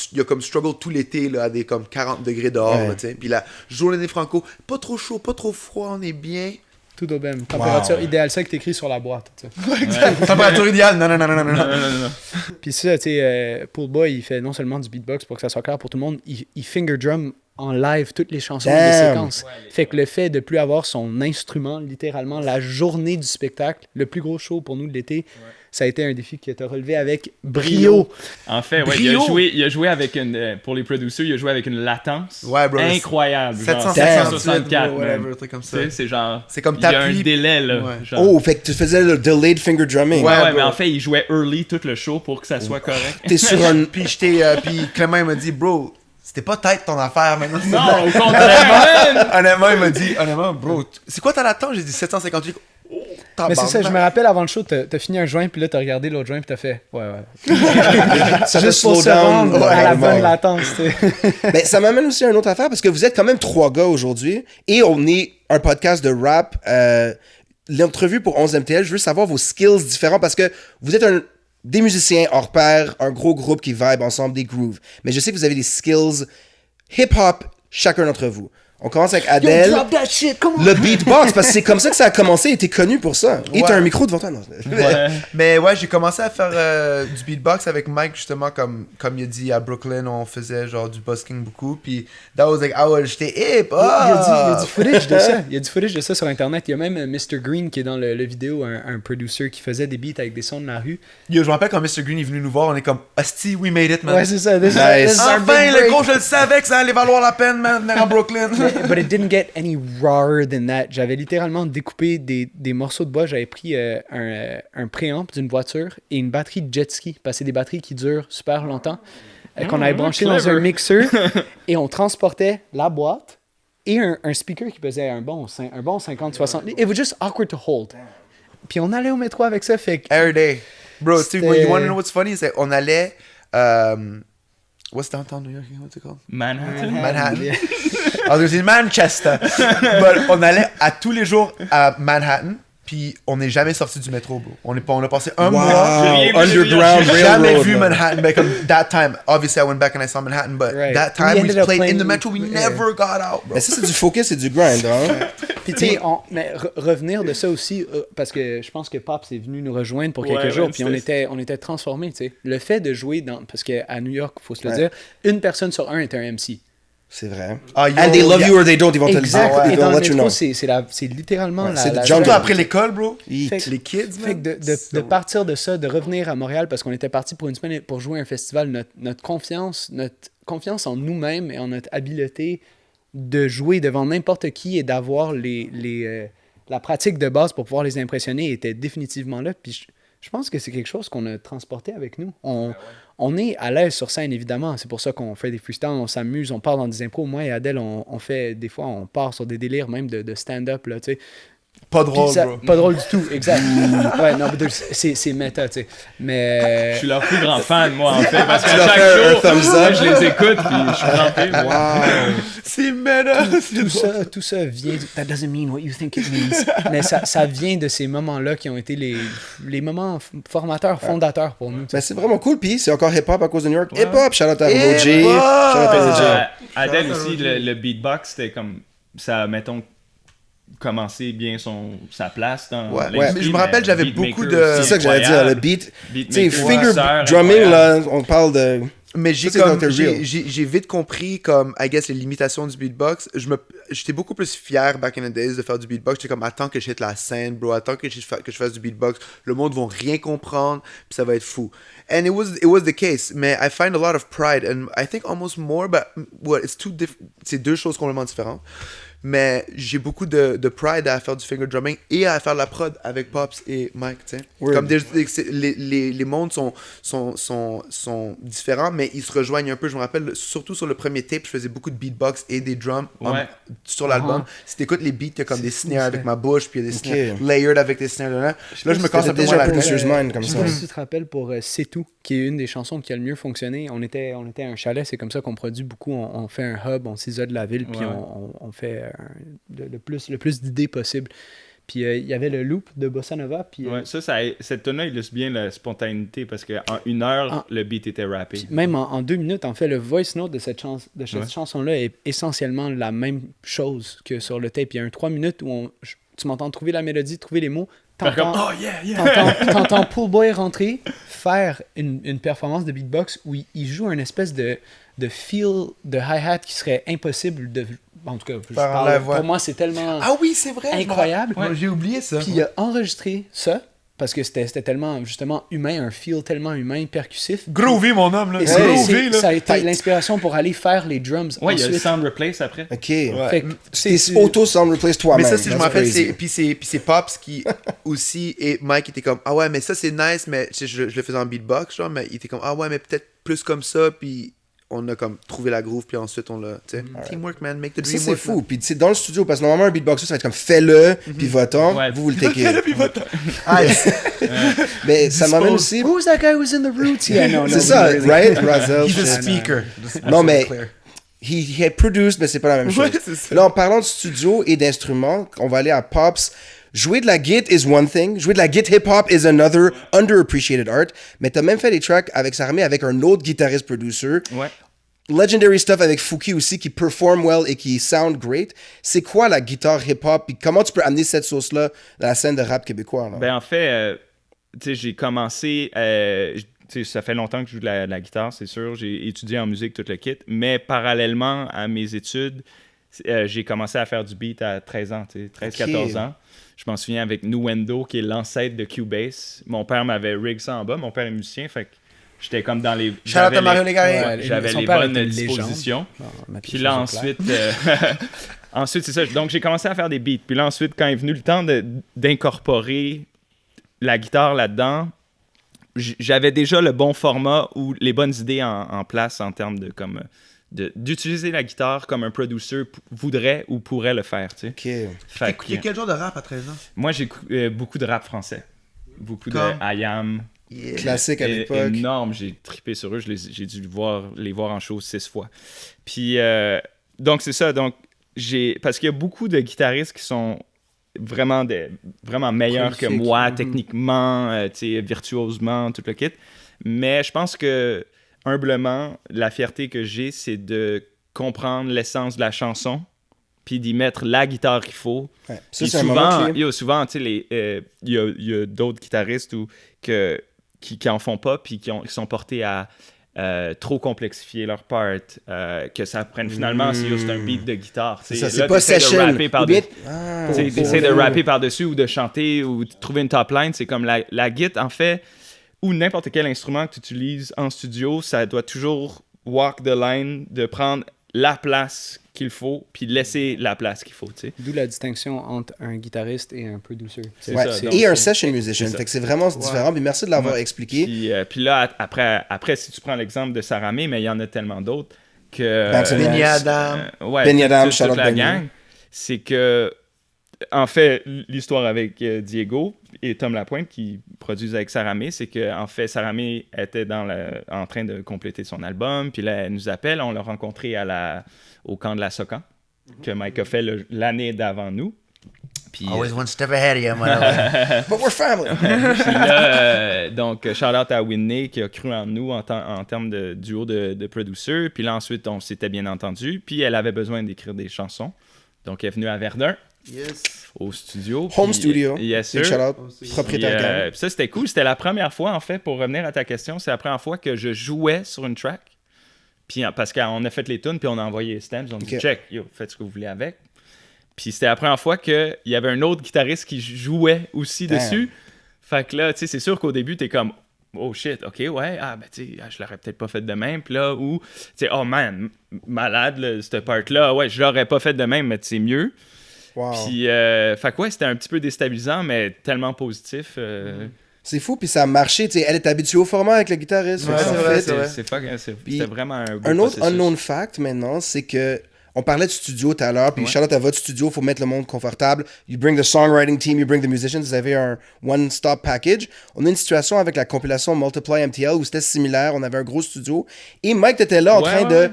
struggle tout l'été, là, à des comme 40 degrés dehors, Ouais. là, tu sais. Puis la journée des Franco, pas trop chaud, pas trop froid, on est bien. Tout au même. Température idéale, ça que t'écris sur la boîte. Tu sais. Température idéale, non, non, non, non, non, non. Non. Puis ça, tu sais, Pool Boy, il fait non seulement du beatbox pour que ça soit clair pour tout le monde, il finger drum en live toutes les chansons et les Damn. séquences. Fait que le fait de plus avoir son instrument, littéralement, la journée du spectacle, le plus gros show pour nous de l'été, ça a été un défi que tu as relevé avec brio. En fait, ouais, il a joué avec une... pour les producers, il a joué avec une latence Ouais, bro. incroyable. genre 758, 764, bro, man. whatever, un truc comme ça. Tu sais, c'est genre... C'est comme il y a t'appuies- un délai, là. Ouais. genre. Oh, fait que tu faisais le delayed finger drumming. Ouais, Ouais, mais bro. en fait, il jouait early tout le show pour que ça soit correct. T'es sur un... Puis puis Clément, il m'a dit, bro, c'était pas tête ton affaire maintenant. Non, au contraire, man! Honnêtement, il m'a dit, honnêtement, bro, c'est quoi ta latence? J'ai dit 758. Oh, Mais c'est ça, je me tabarnak. rappelle avant le show, t'as fini un joint, puis là, t'as regardé l'autre joint, puis t'as fait ouais. Ça te Juste pour slow se down. rendre à la Ouais. bonne latence, tu sais. Ben, ça m'amène aussi à une autre affaire parce que vous êtes quand même 3 gars aujourd'hui et on est un podcast de rap. L'entrevue pour 11MTL, je veux savoir vos skills différents parce que vous êtes des musiciens hors pair, un gros groupe qui vibe ensemble, des grooves. Mais je sais que vous avez des skills hip-hop, chacun d'entre vous. On commence avec Adèle. that shit, come on! Le beatbox, parce que c'est comme ça que ça a commencé et t'es connu pour ça. Et Ouais. t'as un micro devant toi. Non. Mais ouais, j'ai commencé à faire du beatbox avec Mike, justement, comme il a dit à Brooklyn, on faisait genre du busking beaucoup. Puis, that was like, j'étais hip. Il y a Ah! du footage de ça. Il y a du footage de ça sur Internet. Il y a même Mr. Green qui est dans le vidéo, un producer qui faisait des beats avec des sons de la rue. Yo, je me rappelle quand Mr. Green est venu nous voir, on est comme, Asti, we made it, man. Ouais, c'est ça. This is Nice. our Enfin, big le break. gros, je le savais que ça allait valoir la peine, man, de venir à Brooklyn. But it didn't get any rawer than that. J'avais littéralement découpé des morceaux de bois. J'avais pris un préamp d'une voiture et une batterie de jet ski. Parce que c'est des batteries qui durent super longtemps. Qu'on avait branché dans clever. un mixeur. Et on transportait la boîte et un speaker qui pesait un bon 50-60 livres. It was just awkward to hold. Puis on allait au métro avec ça. Fait que Every day. Bro, tu C'était- you wanna know what's funny? C'est on allait. What's downtown New York? What's it called? Manhattan. Manhattan. I was gonna say Manchester. But on allait à tous les jours à Manhattan. Puis on n'est jamais sorti du métro, bro. On a passé un mois. J'ai rien vu, Underground j'ai J'ai jamais Railroad. vu là. Manhattan, but comme that time, obviously I went back and I saw Manhattan, but Right. that We time we ended up played in the playing- metro, we yeah. never got out, bro. Mais ça, c'est du focus et du grind, hein? Puis tu sais, mais revenir de ça aussi, parce que je pense que Pops est venu nous rejoindre pour quelques Ouais, jours, ouais, puis c'était- on était transformés, tu sais. Le fait de jouer dans... Parce qu'à New York, il faut se le Ouais. dire, une personne sur un est un MC. C'est vrai. Ah, yo, And they love yeah. you or they don't, ils vont te le dire. Exact. Ils Et vont dans le let you métro, know. c'est littéralement Ouais, la... c'est du la- jungle. Surtout après l'école, bro. Eat. Fait- Les kids, Fait que man. de partir de ça, de revenir à Montréal, parce qu'on était parti pour une semaine pour jouer un festival, notre confiance en nous-mêmes et en notre habileté de jouer devant n'importe qui et d'avoir la pratique de base pour pouvoir les impressionner était définitivement là. Puis je pense que c'est quelque chose qu'on a transporté avec nous. On on est à l'aise sur scène, évidemment. C'est pour ça qu'on fait des freestyles, on s'amuse, on part dans des impros. Moi et Adèle, on fait, des fois, on part sur des délires même de stand-up, là, tu sais. Pas Puis drôle, ça- bro. Pas drôle du tout, exact. Ouais, non, mais c'est méta, tu sais. Mais... Je suis leur plus grand fan, moi, en fait, parce que leur chaque fais un jour, thumbs moi, up. je les écoute, puis je suis crampé. moi. C'est méta. Tout ça vient... That doesn't mean what you think it means. Mais ça vient de ces moments-là qui ont été les moments formateurs, fondateurs pour nous. tu sais. Ben, c'est vraiment cool. Puis c'est encore hip-hop à cause de New York. Hip-hop, shout out à Roger. Shout Hip-hop! out à Roger. Adèle aussi, le beatbox, c'était comme ça, mettons, commencer bien sa place dans Ouais. l'industrie, Mais je me rappelle, mais j'avais beatmaker beaucoup de- aussi, C'est ça que j'allais dire. Le incroyable. beat. Tu sais, Beatmaker, finger danseur, drumming, incroyable. là, on parle de. Mais j'ai Ça, c'est comme Dr. Real. j'ai vite compris comme I guess les limitations du beatbox. J'étais beaucoup plus fier back in the days de faire du beatbox. J'étais comme attends que je hit la scène, bro, attends que je fasse du beatbox. Le monde va rien comprendre, puis ça va être fou. And it was the case. Mais I find a lot of pride and I think almost more, but what it's two different. C'est deux choses complètement différentes. Mais j'ai beaucoup de pride à faire du finger drumming et à faire de la prod avec Pops et Mike, tu sais. Word. Comme les mondes sont différents, mais ils se rejoignent un peu. Je me rappelle, surtout sur le premier tape, je faisais beaucoup de beatbox et des drums Ouais. sur l'album. Si t'écoutes les beats, il y a comme des fou, snares ça. avec ma bouche, puis il y a des Ok. snares layered avec des snares dedans. Là, je me casse un peu déjà moins un la peu tête. Producer's Mind comme Je sais ça. pas si tu te rappelles pour C'est tout, qui est une des chansons qui a le mieux fonctionné. On était à un chalet, c'est comme ça qu'on produit beaucoup. On fait un hub, on s'isole la ville, puis Ouais. on fait le plus d'idées possible. Puis il y avait le loop de Bossa Nova, puis Ouais, cette tune-là illustre bien la spontanéité parce qu'en 1 heure, Ah. le beat était rappé. puis même en 2 minutes, en fait, le voice note de cette Ouais. chanson-là est essentiellement la même chose que sur le tape. Il y a un 3 minutes où tu m'entends trouver la mélodie, trouver les mots. Faire comme, T'entends- oh yeah, yeah! T'entends Pool Boy rentrer, faire une performance de beatbox où il joue un espèce de feel de hi-hat qui serait impossible de... En tout cas, Par la voix. pour moi, c'est tellement Ah oui, c'est vrai. incroyable. Moi, j'ai oublié ça. Puis il a enregistré ça, parce que c'était tellement, justement, humain, un feel tellement humain, percussif. Groovy, mon homme, là. Et ça a été l'inspiration pour aller faire les drums Ouais, il y a le ensuite. sound replace après. Ok. Fait que C'est c'est- auto-sound replace toi-même. Mais ça, si je me That's rappelle, crazy. puis c'est Pops qui aussi, et Mike était comme, ah ouais, mais ça c'est nice, mais tu sais, je le faisais en beatbox, genre, mais il était comme, ah ouais, mais peut-être plus comme ça, puis on a comme trouvé la groove, puis ensuite on l'a, tu sais, teamwork, man, make the Ça, dream c'est work. fou. Puis, tu sais, dans le studio, parce que normalement, un beatboxer, ça va être comme fais-le, puis va-t'en. Ouais. Vous le takez. Ah, Mais ça m'amène aussi. Who's that guy who's in the roots? Yeah, no, C'est ça, really. right? Razel. he's a shit. speaker. Non, mais he had produced, mais c'est pas la même chose. Ouais, c'est ça. Là, en parlant de studio et d'instruments, on va aller à Pops. Jouer de la git is one thing. Jouer de la git hip-hop is another underappreciated art. Mais t'as même fait des tracks avec Saramé, avec un autre guitariste producer. Ouais. Legendary stuff avec Fouki aussi, qui perform well et qui sound great. C'est quoi la guitare hip-hop? Puis comment tu peux amener cette sauce-là dans la scène de rap québécois? Là? Ben en fait, tu sais, j'ai commencé, tu sais, ça fait longtemps que je joue de la guitare, c'est sûr. J'ai étudié en musique, tout le kit. Mais parallèlement à mes études, j'ai commencé à faire du beat à 13 ans, tu sais, 13-14 ans. Je m'en souviens avec Nuendo, qui est l'ancêtre de Cubase. Mon père m'avait rig ça en bas. Mon père est musicien, fait que j'étais comme dans les... Shout out à Mario Légaré. Ouais, J'avais son les père bonnes était une légende. dispositions. Ma Puis chose là, est ensuite, ensuite, c'est ça. Donc, j'ai commencé à faire des beats. Puis là, ensuite, quand est venu le temps d'incorporer la guitare là-dedans, j'avais déjà le bon format ou les bonnes idées en place en termes de comme d'utiliser la guitare comme un producer voudrait ou pourrait le faire, tu sais. Ok. Fait que, Il y a quel genre de rap à 13 ans? moi, j'ai beaucoup de rap français. Beaucoup Comme? de I Am. Classique à l'époque. Énorme, j'ai trippé sur eux. J'ai dû les voir en show 6 fois. Puis, donc, c'est ça. Donc, parce qu'il y a beaucoup de guitaristes qui sont vraiment meilleurs que Prolifiques. moi, techniquement, tu sais, virtuosement, tout le kit. Mais je pense que, humblement, la fierté que j'ai, c'est de comprendre l'essence de la chanson, puis d'y mettre la guitare qu'il faut. Ouais. Ça, Puis c'est un moment souvent, clé. souvent, tu sais, il y a d'autres guitaristes qui en font pas, puis qui sont portés à trop complexifier leur part, que ça prenne finalement, c'est un beat de guitare. C'est ça, Là, c'est pas t'essaies de session. rapper Ou par-dessus. bien- Ah. T'essaies de rapper par-dessus ou de chanter ou de trouver une top line. C'est comme la guitare, en fait, ou n'importe quel instrument que tu utilises en studio, ça doit toujours walk the line de prendre la place qu'il faut, puis laisser la place qu'il faut, tu sais. D'où la distinction entre un guitariste et un producer. C'est Ouais, ça, donc, et un session musician. c'est ça. Fait que c'est vraiment différent. Puis merci de l'avoir expliqué. Puis là, après, si tu prends l'exemple de Sarah May, mais il y en a tellement d'autres que... Banks and Benny Banks. Adam. ouais, Benny Adam, toute Charlotte la Benny. gang, c'est que, en fait, l'histoire avec Diego et Tom Lapointe qui produisent avec Sarah May, c'est que en fait, Sarah May était en train de compléter son album, puis là, elle nous appelle, on l'a rencontré au camp de la Socan, que Mike a fait l'année d'avant nous. Puis, Always one step ahead of you, whatever. But we're family. puis là, donc, shout-out à Whitney qui a cru en nous en termes de duo de producers. Puis là, ensuite, on s'était bien entendu. Puis elle avait besoin d'écrire des chansons. Donc, elle est venue à Verdun, Yes. au studio. Home Puis, studio. Yes, Big sir. shout out. Puis, Propriétaire gang. puis ça, c'était cool. C'était la première fois, en fait, pour revenir à ta question, c'est la première fois que je jouais sur une track. Puis, parce qu'on a fait les tunes, puis on a envoyé les stems. On a dit, Ok. check, yo, faites ce que vous voulez avec. Puis c'était la première fois qu'il y avait un autre guitariste qui jouait aussi Damn. dessus. Fait que là, tu sais, c'est sûr qu'au début, t'es comme, oh shit, ok, ouais, ben tu sais, je l'aurais peut-être pas fait de même. Puis là, tu sais, oh man, malade, là, cette part-là, ouais, je l'aurais pas fait de même, mais c'est mieux. Wow. Puis, fait que ouais, c'était un petit peu déstabilisant, mais tellement positif. C'est fou, puis ça a marché. Tu sais, elle est habituée au format avec le guitariste. Ouais, fait que ça c'est vrai, fit. c'est vrai. C'était vraiment un beau Un autre processus. unknown fact maintenant, c'est que on parlait de studio tout à l'heure, puis shout out à votre studio, il faut mettre le monde confortable. You bring the songwriting team, you bring the musicians, vous avez un one-stop package. On a une situation avec la compilation Multiply MTL où c'était similaire, on avait un gros studio. Et Mike était là en train de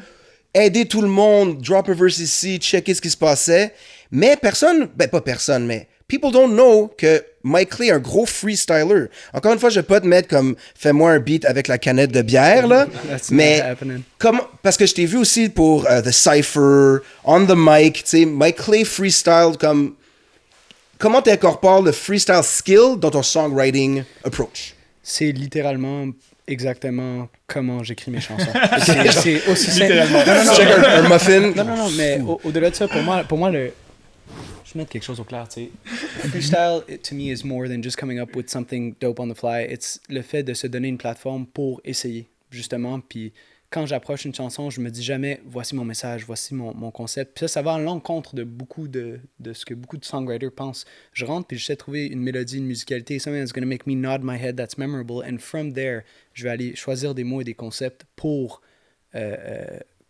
aider tout le monde, drop a verse ici, checker ce qui se passait. Mais personne, pas personne, mais people don't know que Mike Clay est un gros freestyler. Encore une fois, je vais pas te mettre comme fais-moi un beat avec la canette de bière, là. That's mais not happening. parce que je t'ai vu aussi pour The Cypher, On the Mic, tu sais, Mike Clay freestyle comme. Comment tu incorpores le freestyle skill dans ton songwriting approach? C'est littéralement exactement comment j'écris mes chansons. C'est aussi simple. Non, Check un muffin. non, mais au-delà de ça, pour moi je vais mettre quelque chose au clair, tu sais. Freestyle, to me, is more than just coming up with something dope on the fly. It's le fait de se donner une plateforme pour essayer, justement. Puis quand j'approche une chanson, je me dis jamais, voici mon message, voici mon concept. Puis ça va à l'encontre de beaucoup de ce que beaucoup de songwriters pensent. Je rentre puis j'essaie de trouver une mélodie, une musicalité, something that's going to make me nod my head, that's memorable. And from there, je vais aller choisir des mots et des concepts pour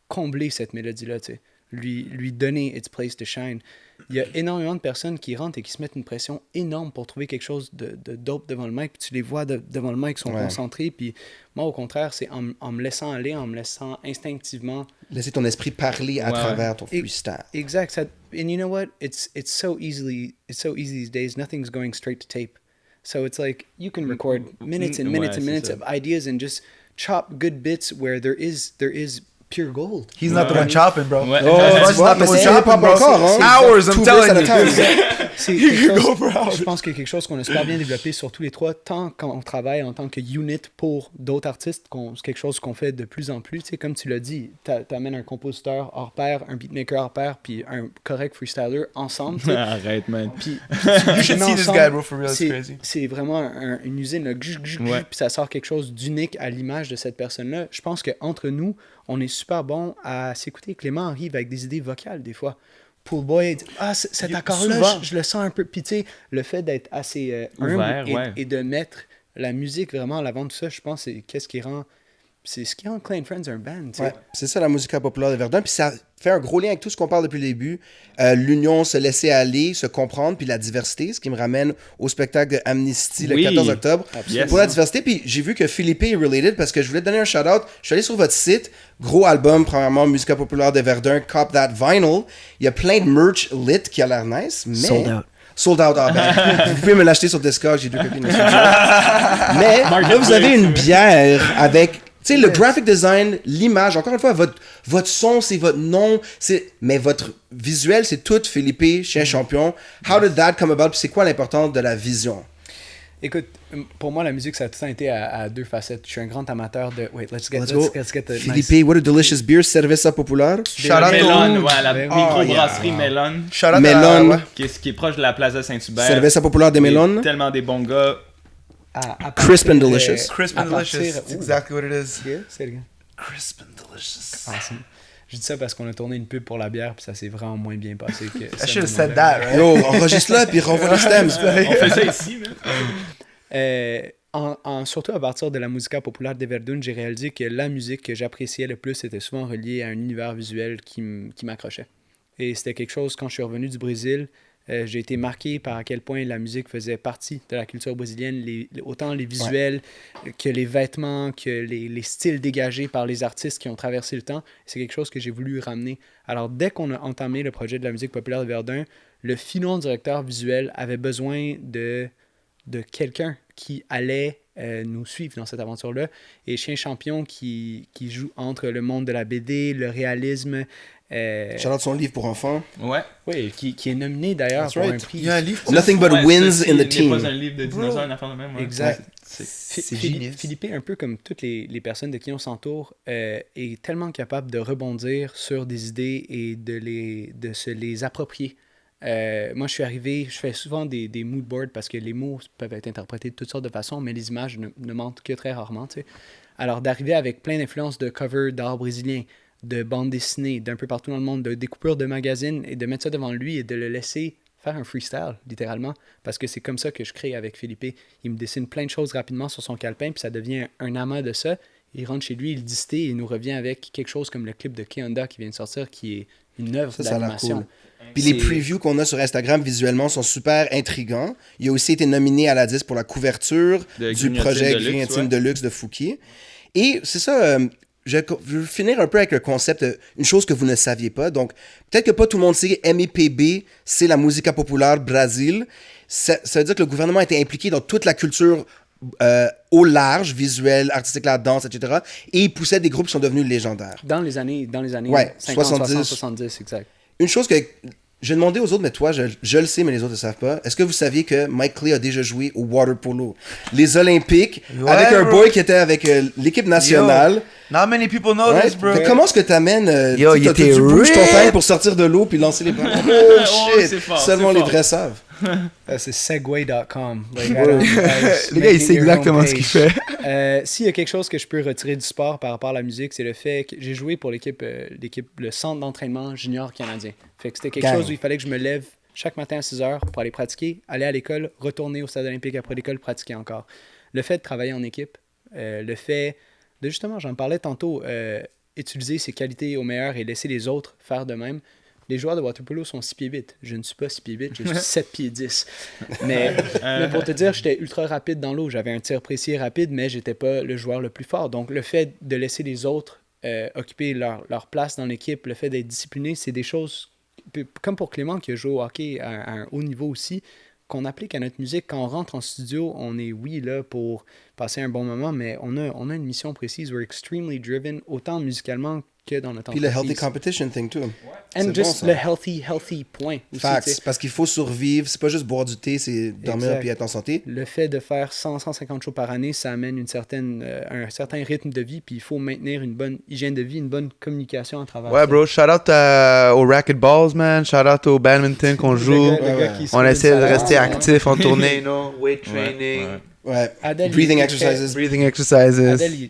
combler cette mélodie-là, tu sais. Lui donner its place to shine. Il y a énormément de personnes qui rentrent et qui se mettent une pression énorme pour trouver quelque chose de dope devant le mic. Puis tu les vois devant le mic, ils sont concentrés. Puis moi, au contraire, c'est en me laissant aller, en me laissant instinctivement... Laisser ton esprit parler à travers ton freestyle. Exact. Ça, and you know what? It's so easy these days. Nothing's going straight to tape. So it's like you can record minutes and minutes and minutes of ideas and just chop good bits where there is pure gold. He's not the one chopping, bro. Ouais. Tu vois, mais c'est hip-hop encore, hein? Hours, I'm Two telling verses at a you. time. C'est quelque chose, je pense que quelque chose qu'on a super bien développé sur tous les trois, tant quand on travaille en tant que unit pour d'autres artistes, c'est quelque chose qu'on fait de plus en plus. Tu sais, comme tu l'as dit, t'amènes un compositeur hors pair, un beatmaker hors pair, puis un correct freestyler ensemble. tu sais. Arrête, man. Puis, You should see this guy, bro, for real, it's c'est, crazy. c'est vraiment une usine, là, Ouais. puis ça sort quelque chose d'unique à l'image de cette personne-là. Je pense qu'entre nous, on est super bon à s'écouter. Clément arrive avec des idées vocales, des fois. Pool Boy, dit, cet accord-là, souvent. je le sens un peu. Puis tu sais, le fait d'être assez humble Ouvert, ouais. et de mettre la musique vraiment à l'avant de tout ça, je pense que c'est ce qui rend Clay & Friends un band. tu sais. Ouais, c'est ça la musique populaire de Verdun. Puis ça fait un gros lien avec tout ce qu'on parle depuis le début. L'union, se laisser aller, se comprendre, puis la diversité, ce qui me ramène au spectacle de Amnesty le Oui. 14 octobre. Yes. Pour la diversité, puis j'ai vu que Philippe est related parce que je voulais te donner un shout-out. Je suis allé sur votre site, gros album, premièrement, musique populaire de Verdun, Cop That Vinyl. Il y a plein de merch lit qui a l'air nice, mais... Sold out. Sold out, vous pouvez me l'acheter sur Discord, j'ai 2 copines de studio. Mais là, vous avez une bière avec, tu sais, le graphic design, l'image, encore une fois, votre son, c'est votre nom, mais votre visuel, c'est tout Philippe, Chien Champion. How did that come about? Puis c'est quoi l'importance de la vision? Écoute, pour moi, la musique, ça a tout le temps été à deux facettes. Je suis un grand amateur de... Wait, let's get the Philippe, nice... what a delicious beer, Cerveza Popular. Shout out to Melon, ouais, la Ben oui. microbrasserie Oh, Melon, Shout out Melon. à... qui est proche de la Plaza Saint-Hubert. Cerveza Popular de Oui, Melon. Tellement des bons gars. à Crisp and partir de- delicious. Crisp à and delicious. partir- That's exactly what it is. Yeah, say it again. Crisp and delicious. Awesome. Je dis ça parce qu'on a tourné une pub pour la bière, puis ça s'est vraiment moins bien passé que I ce should have moment-là. said that, right? Yo, enregistre-la, puis renvoie les stems. On fait ça ici, mais. Surtout à partir de la musica populaire de Verdun, j'ai réalisé que la musique que j'appréciais le plus était souvent reliée à un univers visuel qui m'accrochait. Et c'était quelque chose, quand je suis revenu du Brésil, j'ai été marqué par à quel point la musique faisait partie de la culture brésilienne, autant les visuels que les vêtements, que les styles dégagés par les artistes qui ont traversé le temps. C'est quelque chose que j'ai voulu ramener. Alors, dès qu'on a entamé le projet de la musique populaire de Verdun, le filon directeur visuel avait besoin de quelqu'un qui allait nous suivre dans cette aventure-là. Et Chien Champion qui joue entre le monde de la BD, le réalisme. Shout-out son livre pour enfants. Ouais. Oui, qui est nominé d'ailleurs That's pour right. un prix. Il y a un livre. Nothing but Ouais, wins ceci in the n'est team. pas un livre de dinosaures, une affaire de même. Ouais. Exact. C'est génial. Philippe, un peu comme toutes les personnes de qui on s'entoure, est tellement capable de rebondir sur des idées et de se les approprier. Moi, je suis arrivé, je fais souvent des mood boards parce que les mots peuvent être interprétés de toutes sortes de façons, mais les images ne mentent que très rarement. Tu sais. Alors, d'arriver avec plein d'influences de covers d'art brésilien, de bandes dessinées, d'un peu partout dans le monde, de découpures de magazines, et de mettre ça devant lui et de le laisser faire un freestyle, littéralement, parce que c'est comme ça que je crée avec Philippe. Il me dessine plein de choses rapidement sur son calepin, puis ça devient un amas de ça. Il rentre chez lui, il distille et il nous revient avec quelque chose comme le clip de K-Honda qui vient de sortir, qui est une œuvre Ça a l'air d'animation. cool. Puis les previews qu'on a sur Instagram visuellement sont super intrigants. Il a aussi été nominé à la 10 pour la couverture De du Grignotine projet Deluxe, Grignotine ouais. Deluxe de Fouki. Et c'est ça, je veux finir un peu avec le concept, une chose que vous ne saviez pas. Donc, peut-être que pas tout le monde sait, MIPB, c'est la Música Popular Brasil. Ça veut dire que le gouvernement a été impliqué dans toute la culture au large, visuel, artistique, la danse, etc. Et il poussait des groupes qui sont devenus légendaires. Dans les années Ouais, 50, 70. 60, 70, exact. Une chose que j'ai demandé aux autres, mais toi, je le sais, mais les autres ne savent pas. Est-ce que vous saviez que Mike Clay a déjà joué au water polo? Les Olympiques, Ouais, avec un bro. boy qui était avec l'équipe nationale. Not many people know Ouais. this, bro. Fait comment est-ce que t'amènes... Yo, tu il sais, t'as était du bouge ton ripped. tête pour sortir de l'eau puis lancer les ballons. Oh Oh, shit! c'est fort, Seulement c'est les fort. vrais savent. C'est segway.com. Like, Le gars, il sait exactement ce qu'il fait. S'il y a quelque chose que je peux retirer du sport par rapport à la musique, c'est le fait que j'ai joué pour l'équipe, le centre d'entraînement junior canadien. Fait que c'était quelque Gang. chose où il fallait que je me lève chaque matin à 6 heures pour aller pratiquer, aller à l'école, retourner au stade olympique après l'école, pratiquer encore. Le fait de travailler en équipe, le fait de justement, j'en parlais tantôt, utiliser ses qualités au meilleur et laisser les autres faire de même. Les joueurs de water polo sont 6 pieds 8. Je ne suis pas 6 pieds 8, je suis 7 pieds 10. Mais pour te dire, j'étais ultra rapide dans l'eau. J'avais un tir précis et rapide, mais j'étais pas le joueur le plus fort. Donc, le fait de laisser les autres occuper leur place dans l'équipe, le fait d'être discipliné, c'est des choses, comme pour Clément qui a joué au hockey à un haut niveau aussi, qu'on applique à notre musique. Quand on rentre en studio, on est, oui, là pour passer un bon moment, mais on a une mission précise. We're extremely driven, autant musicalement que dans notre Puis le entreprise. healthy competition thing, too. And C'est just bon, ça. le healthy point. Aussi, tu Facts. sais. Parce qu'il faut survivre. C'est pas juste boire du thé, c'est dormir Exact. puis être en santé. Le fait de faire 100-150 shows par année, ça amène un certain rythme de vie, puis il faut maintenir une bonne hygiène de vie, une bonne communication à travers Ouais, ça. bro, shout out aux racquetballs, man. Shout out au badminton qu'on joue. Le gars qui se On fait essaie une de salade, rester ouais. actif en tournée, you know, weight training, Ouais. Adèle, Breathing il exercises. breathing exercises. Adèle, il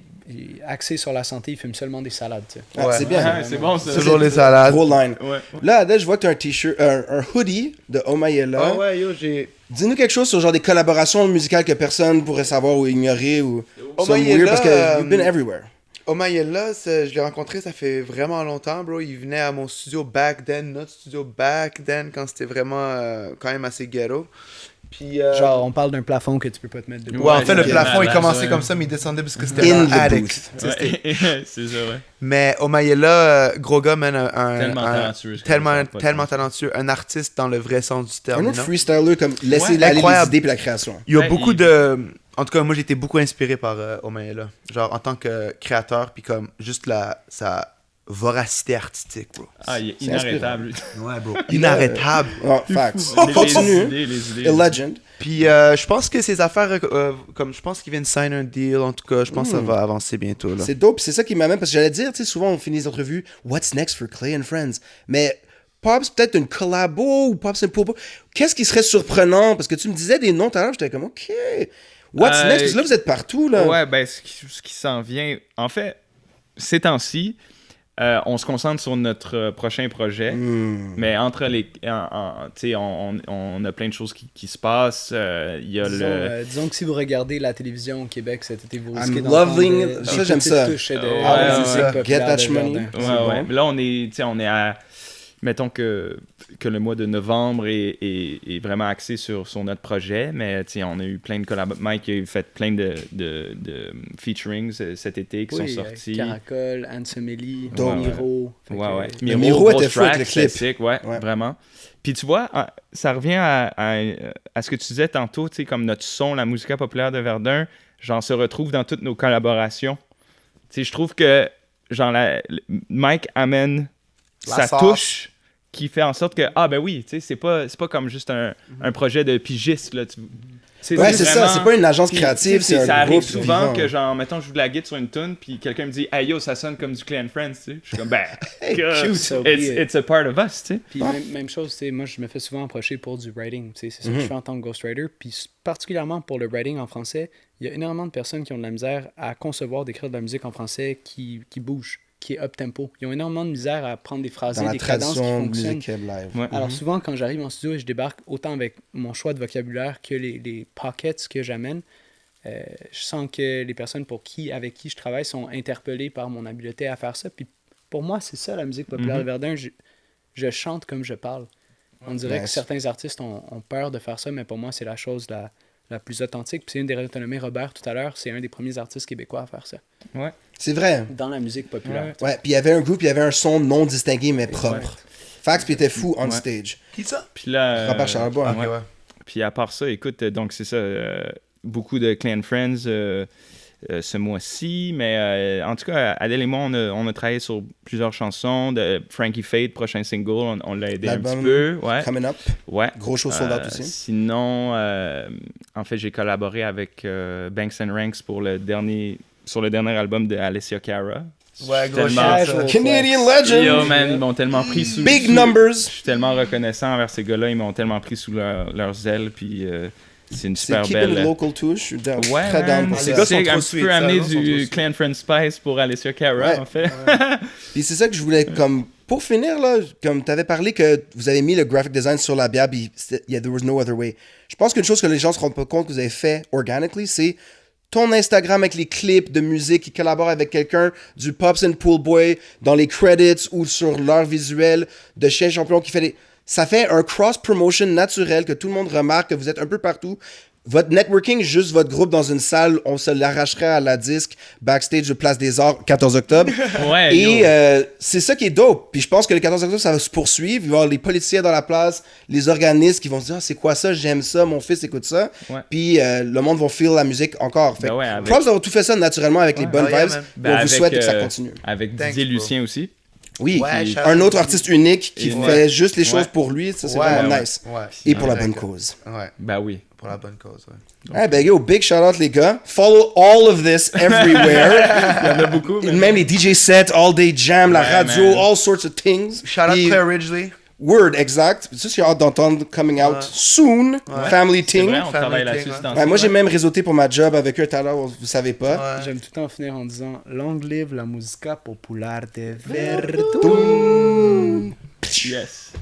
est axé sur la santé, il fume seulement des salades. Tu sais. Ah, Ouais. c'est bien. Ah, c'est bon, ça. Toujours les salades. Gros line. Ouais. Là, Adèle, je vois que tu as un t-shirt, un hoodie de Omayela. Ah ouais, yo, j'ai. Dis-nous quelque chose sur genre des collaborations musicales que personne pourrait savoir ou ignorer ou some Omayela, weird parce que you've been everywhere. Omayela, je l'ai rencontré, ça fait vraiment longtemps, bro. Il venait à mon studio back then, notre studio back then, quand c'était vraiment quand même assez ghetto. Puis, Genre, on parle d'un plafond que tu peux pas te mettre debout. ouais, en fait, le c'est plafond, il malade, commençait ouais. comme ça, mais il descendait parce que c'était In dans the attic. booth. Tu sais, c'était- Ouais. C'est ça, ouais. Mais Omayela, gros gars, man, Tellement talentueux, je tellement, comprends pas tellement ça. talentueux, un artiste dans le vrai sens du terme. Un you autre know? freestyler comme laisser Ouais, aller les incroyable. idées puis la création. Il y a Ouais, beaucoup il- de... En tout cas, moi, j'ai été beaucoup inspiré par Omayela. Genre, en tant que créateur, puis comme juste sa voracité artistique, bro. Ah, il est C'est inarrêtable. lui. Ouais, bro. Inarrêtable. Oh, facts. Les Continue. idées, les idées. A legend. Puis je pense que ces affaires, comme je pense qu'il vient de sign un deal, en tout cas, je pense que ça va avancer bientôt, là. C'est dope, c'est ça qui m'amène parce que j'allais dire, tu sais, souvent on finit les entrevues, what's next for Clay and Friends? Mais Pops, peut-être une collabo ou Pops and Popo. Qu'est-ce qui serait surprenant? Parce que tu me disais des noms tout à l'heure, j'étais comme, OK, what's next? Parce que là, vous êtes partout, là. Ouais, ben, ce qui s'en vient. En fait, ces temps-ci, on se concentre sur notre prochain projet. Mais entre les... tu sais, on a plein de choses qui se passent. Il y a Disons que si vous regardez la télévision au Québec cet été, vous I'm risquez d'entendre loving- des ça, j'aime petites ça. touches de ouais, musique ouais. populaire Get that de money. Verdun. Ouais, C'est ouais. bon. Là, on est à... Mettons que le mois de novembre est vraiment axé sur notre projet, mais on a eu plein de collaborations. Mike a fait plein de featurings cet été qui sont sortis. Caracol, Ansemeli, Dope. Miro. Ouais. Miro était Ghost fou avec Track, le clip. c'était sick, ouais, Ouais. vraiment. Puis tu vois, ça revient à ce que tu disais tantôt, tu sais, comme notre son, la musique populaire de Verdun, genre se retrouve dans toutes nos collaborations. Tu sais, je trouve que genre Mike amène La sa sauce. touche qui fait en sorte que ben oui, tu sais, c'est pas comme juste un projet de pigiste là. Ouais, c'est ça, vraiment- c'est pas une agence Puis, créative, tu sais, c'est ça un arrive groupe souvent vivant. que genre mettons je joue de la guitare sur une tune puis quelqu'un me dit hey yo ça sonne comme du Clay and Friends, tu sais. Je suis comme cute. Ça, oui. it's a part of us, tu sais. Puis même chose, tu sais, moi je me fais souvent approcher pour du writing, tu sais, c'est ça que je fais en tant que ghostwriter. Puis particulièrement pour le writing en français, il y a énormément de personnes qui ont de la misère à concevoir, d'écrire de la musique en français qui bouge, qui est up-tempo. Ils ont énormément de misère à prendre des phrases, Dans la des cadences qui tradition de fonctionnent. musique live. Ouais. Alors souvent, quand j'arrive en studio et je débarque autant avec mon choix de vocabulaire que les pockets que j'amène, je sens que les personnes avec qui je travaille sont interpellées par mon habileté à faire ça. Puis pour moi, c'est ça la musique populaire de Verdun. Je chante comme je parle. On dirait que Nice. certains artistes ont peur de faire ça, mais pour moi, c'est la chose la plus authentique. Puis c'est une des raisons nommé Robert tout à l'heure, c'est un des premiers artistes québécois à faire ça. C'est vrai. Dans la musique populaire. Ouais, puis il y avait un groupe, il y avait un son non distingué mais propre. Fax, puis il était fou on Ouais. stage. Qui ça? Puis là Robert Charlebois. Ok, ouais. Puis à part ça, écoute, donc c'est ça, beaucoup de Clay and Friends ce mois-ci, mais en tout cas, Adèle et moi, on a travaillé sur plusieurs chansons, de Frankie Fade, prochain single, on l'a aidé un L'album petit peu, ouais. Coming up. Ouais. Gros show sold out aussi. Sinon, en fait, j'ai collaboré avec Banks and Ranks sur le dernier album de Alessia Cara. Ouais, gros Tellement- shit, ça. Canadian Yo, Legend! man, ils m'ont tellement pris sous... Big sous- numbers! Je suis tellement reconnaissant envers ces gars-là, ils m'ont tellement pris sous leurs ailes, puis c'est une C'est super keep belle... it local too, je suis down. Ouais, très down man, pour les ça. gars sont c'est trop un petit sweet, peu ça, amené les gars sont trop du sweet. Clan Friend Spice pour Alessia Cara, Ouais. en fait. Puis c'est ça que je voulais, comme, pour finir, là, comme tu avais parlé que vous avez mis le graphic design sur la bière, puis there was no other way. Je pense qu'une chose que les gens se rendent pas compte que vous avez fait organically, c'est ton Instagram avec les clips de musique qui collaborent avec quelqu'un du Pops and Pool Boy dans les credits ou sur leur visuel de Chien Champion qui fait des... Ça fait un cross-promotion naturel que tout le monde remarque que vous êtes un peu partout. Votre networking, juste votre groupe dans une salle, on se l'arracherait à la disque backstage de Place des Arts, 14 octobre. Ouais, Et yo. c'est ça qui est dope. Puis je pense que le 14 octobre, ça va se poursuivre. Il va y avoir les politiciens dans la place, les organistes qui vont se dire ah, c'est quoi ça, j'aime ça, mon fils écoute ça. Ouais. Puis le monde va feel la musique encore. Fait Ben ouais, que avec- props d'avoir tout fait ça naturellement avec les bonnes Oh, yeah, vibes. man. Puis Ben, on vous avec, souhaite que ça continue. Avec Thanks, Didier bro. Lucien aussi. Oui, Ouais, puis shout un out. autre artiste unique qui Et fait juste les choses Ouais. pour lui. Ça, c'est Ouais, vraiment ouais. nice. Ouais. Et pour la Vrai bonne que- cause. Ouais, Ben oui. pour la bonne cause, ouais. Ah ben yo, big shout out les gars. Follow all of this everywhere. Il y en a beaucoup. mais- Même les DJ sets, all day jam, la Ouais, radio, man. all sorts of things. Shout out Puis- Claire Ridgely. Word, exact. Ça, j'ai hâte d'entendre coming out soon. Family C'est thing. vrai, on Family travaille thing, là-dessus. ouais. ce temps-ci, Ouais, moi, j'ai ouais. même réseauté pour ma job avec eux tout à l'heure, vous savez pas. Ouais. J'aime tout le temps finir en disant Long live la musica populaire de Verdun. Toum. Yes.